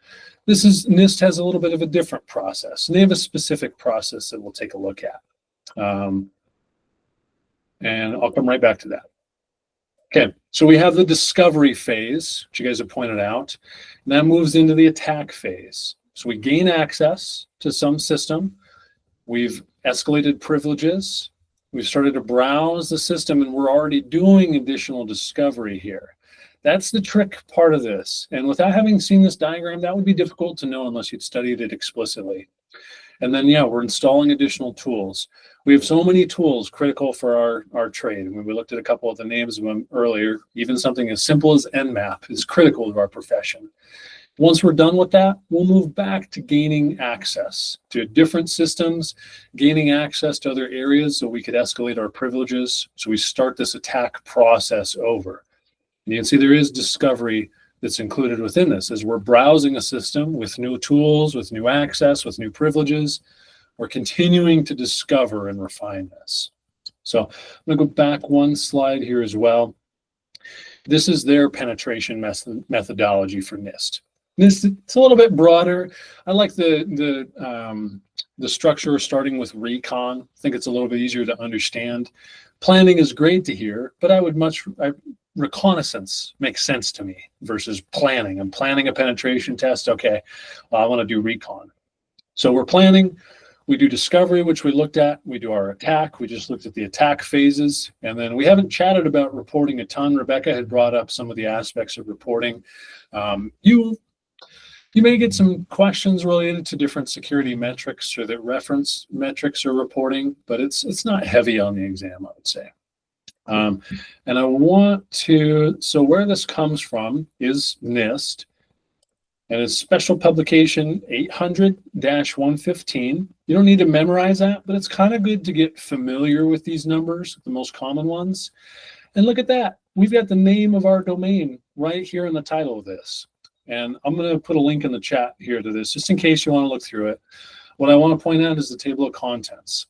NIST has a little bit of a different process, and they have a specific process that we'll take a look at. And I'll come right back to that. Okay, so we have the discovery phase, which you guys have pointed out, and that moves into the attack phase. So we gain access to some system, we've escalated privileges, we've started to browse the system, and we're already doing additional discovery here. That's the trick part of this. And without having seen this diagram, that would be difficult to know unless you'd studied it explicitly. And then, yeah, we're installing additional tools. We have so many tools critical for our trade. And we looked at a couple of the names of them earlier. Even something as simple as Nmap is critical to our profession. Once we're done with that, we'll move back to gaining access to different systems, gaining access to other areas so we could escalate our privileges. So we start this attack process over. And you can see there is discovery that's included within this. As we're browsing a system with new tools, with new access, with new privileges, we're continuing to discover and refine this. So I'm going to go back one slide here as well. This is their penetration methodology for NIST. It's a little bit broader. I like the structure starting with recon. I think it's a little bit easier to understand. Planning is great to hear, but reconnaissance makes sense to me versus planning. I'm planning a penetration test. Okay, well, I want to do recon. So we're planning. We do discovery, which we looked at. We do our attack. We just looked at the attack phases. And then we haven't chatted about reporting a ton. Rebecca had brought up some of the aspects of reporting. You may get some questions related to different security metrics or that reference metrics or reporting, but it's not heavy on the exam, I would say. And I want to, so where this comes from is NIST, and it's special publication 800-115. You don't need to memorize that, but it's kind of good to get familiar with these numbers, the most common ones. And look at that. We've got the name of our domain right here in the title of this. And I'm going to put a link in the chat here to this, just in case you want to look through it. What I want to point out is the table of contents.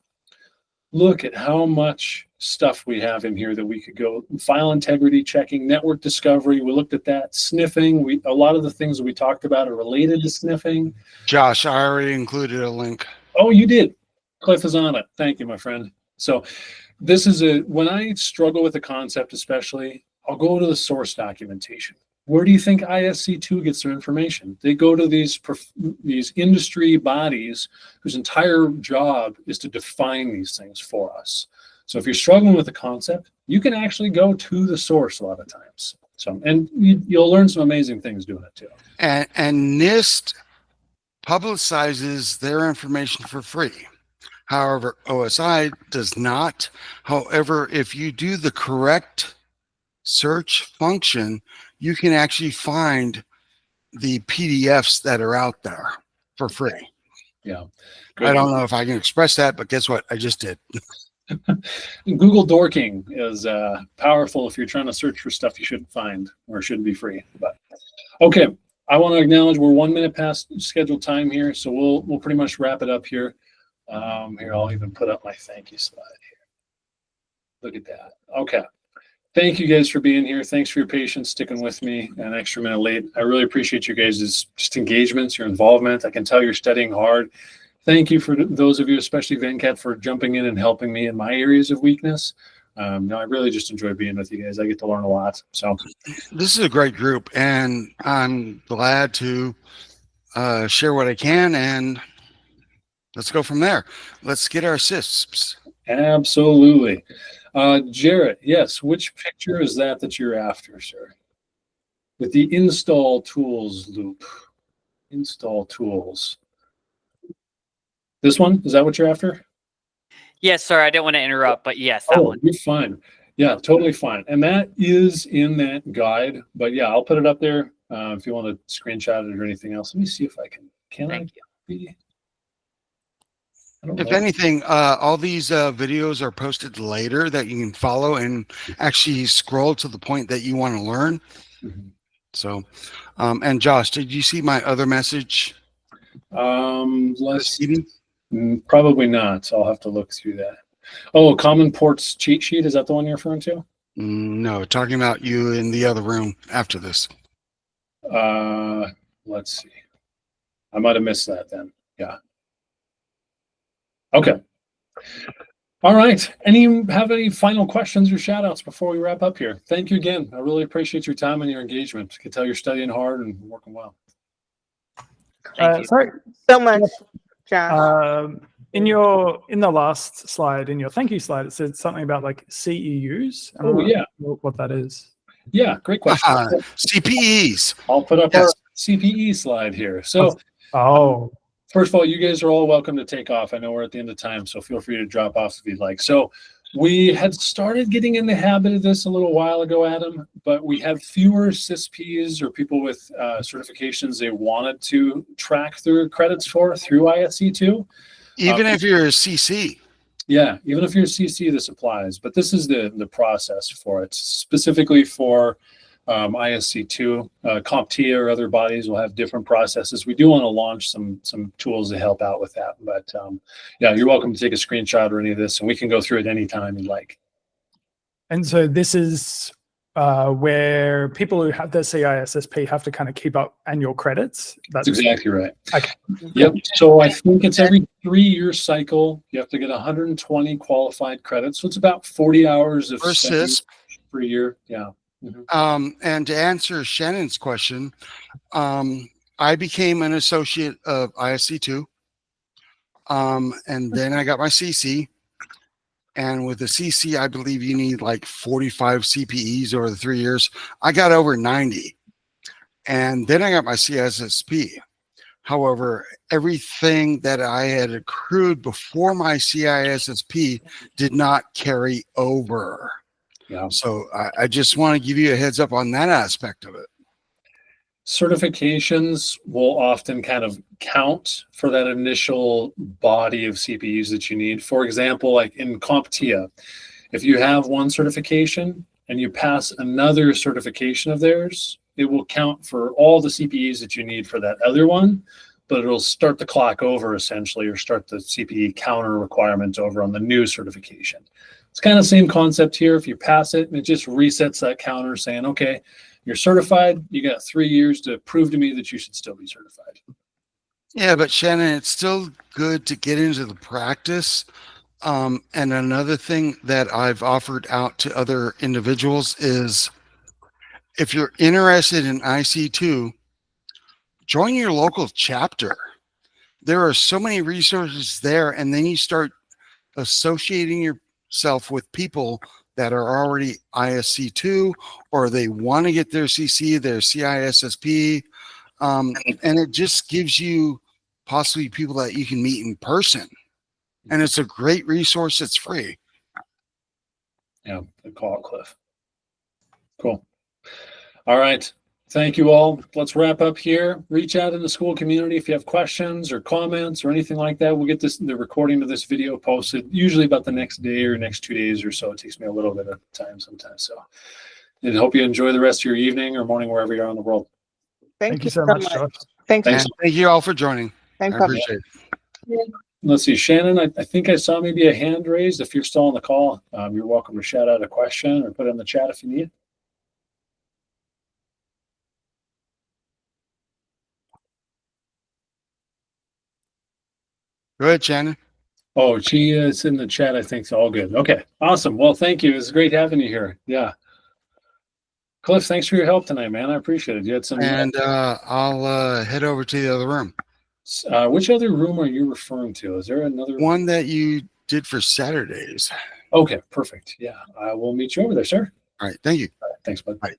Look at how much stuff we have in here that we could go. File integrity checking, network discovery. We looked at that. Sniffing. A lot of the things that we talked about are related to sniffing.
Josh, I already included a link.
Oh, you did. Cliff is on it. Thank you, my friend. So this is when I struggle with a concept, especially, I'll go to the source documentation. Where do you think ISC2 gets their information? They go to these industry bodies whose entire job is to define these things for us. So if you're struggling with the concept, you can actually go to the source a lot of times. So, and you'll learn some amazing things doing it too.
And NIST publicizes their information for free. However, OSI does not. However, if you do the correct search function, you can actually find the PDFs that are out there for free.
Yeah.
I don't know if I can express that, but guess what? I just did.
Google dorking is powerful if you're trying to search for stuff you shouldn't find or shouldn't be free. But okay, I want to acknowledge we're 1 minute past scheduled time here, so we'll pretty much wrap it up here. Here, I'll even put up my thank you slide here. Look at that. Okay. Thank you guys for being here. Thanks for your patience, sticking with me an extra minute late. I really appreciate you guys' just engagements, your involvement. I can tell you're studying hard. Thank you for those of you, especially Venkat, for jumping in and helping me in my areas of weakness. No, I really just enjoy being with you guys. I get to learn a lot. So
this is a great group, and I'm glad to share what I can, and let's go from there. Let's get our CISSPs.
Absolutely. Jarrett, yes, which picture is that you're after, sir? With the install tools loop. Install tools. This one? Is that what you're after?
Yes, sir. I didn't want to interrupt, but yes, that one.
You're fine. Yeah, totally fine. And that is in that guide. But yeah, I'll put it up there if you want to screenshot it or anything else. Let me see if I can. Can
Thank
I be? I don't
If
know.
anything, all these videos are posted later that you can follow and actually scroll to the point that you want to learn.
Mhm.
So, and Josh, did you see my other message?
Let's
Meeting?
probably not. So I'll have to look through that. Oh, Common Ports cheat sheet. Is that the one you're referring to?
No, talking about you in the other room after this.
Let's see. I might have missed that then. Yeah. Okay. All right. Have any final questions or shout outs before we wrap up here? Thank you again. I really appreciate your time and your engagement. I can tell you're studying hard and working well.
Thank you.
Sorry,
So much, Josh.
in the last slide, in your thank you slide, it said something about like CEUs. I don't
Oh,
know
yeah.
what that is.
Yeah, great question.
CPEs.
I'll put up
Yes.
a CPE slide here. So,
Oh,
first of all, you guys are all welcome to take off. I know we're at the end of time, so feel free to drop off if you'd like. So, we had started getting in the habit of this a little while ago, Adam, but we have fewer CISSPs or people with certifications they wanted to track their credits for through ISC2.
Even if you're a CC.
Yeah, even if you're a CC, this applies. But this is the process for it, specifically for ISC2. CompTIA or other bodies will have different processes. We do want to launch some tools to help out with that. But yeah, you're welcome to take a screenshot or any of this, and we can go through it anytime you'd like.
and so this is where people who have their CISSP have to kind of keep up annual credits.
That's exactly right.
Okay.
Yep. So I think it's every 3-year cycle. You have to get 120 qualified credits. So it's about 40 hours of
For
study
CISSP.
per year. Yeah. Mhm.
And to answer Shannon's question, I became an associate of ISC2. And then I got my CC. And with the CC, I believe you need like 45 CPEs over the 3 years. I got over 90. And then I got my CISSP. However, everything that I had accrued before my CISSP did not carry over.
Yeah.
So I just want to give you a heads up on that aspect of it.
Certifications will often kind of count for that initial body of CPUs that you need. For example, like in CompTIA, if you have one certification and you pass another certification of theirs, it will count for all the CPEs that you need for that other one, but it'll start the clock over essentially, or start the CPE counter requirement over on the new certification. It's kind of the same concept here. If you pass it, it just resets that counter saying, okay, you're certified. You got 3 years to prove to me that you should still be certified.
Yeah, but Shannon, it's still good to get into the practice. And another thing that I've offered out to other individuals is if you're interested in IC2, join your local chapter. There are so many resources there, and then you start associating yourself with people that are already ISC2, or they want to get their CC, their CISSP, and it just gives you possibly people that you can meet in person. And it's a great resource. It's free.
Yeah, good call, Cliff. Cool. All right. Thank you all. Let's wrap up here. Reach out in the school community if you have questions or comments or anything like that. We'll get the recording of this video posted usually about the next day or next 2 days or so. It takes me a little bit of time sometimes. So I hope you enjoy the rest of your evening or morning wherever you are in the world.
Thank you
so much, Josh.
Thank you.
And thank you all for joining.
Thank
I
you.
appreciate it.
Let's see, Shannon, I think I saw maybe a hand raised. If you're still on the call, you're welcome to shout out a question or put it in the chat if you need.
Go ahead, Shannon.
Oh, she is in the chat. I think it's all good. Okay, awesome. Well, thank you. It's great having you here. Yeah. Cliff, thanks for your help tonight, man. I appreciate it. You had some.
And I'll head over to the other room.
Which other room are you referring to? Is there another
one that you did for Saturdays?
Okay, perfect. Yeah, I will meet you over there, sir.
All right. Thank you.
All right, thanks, bud.
Bye.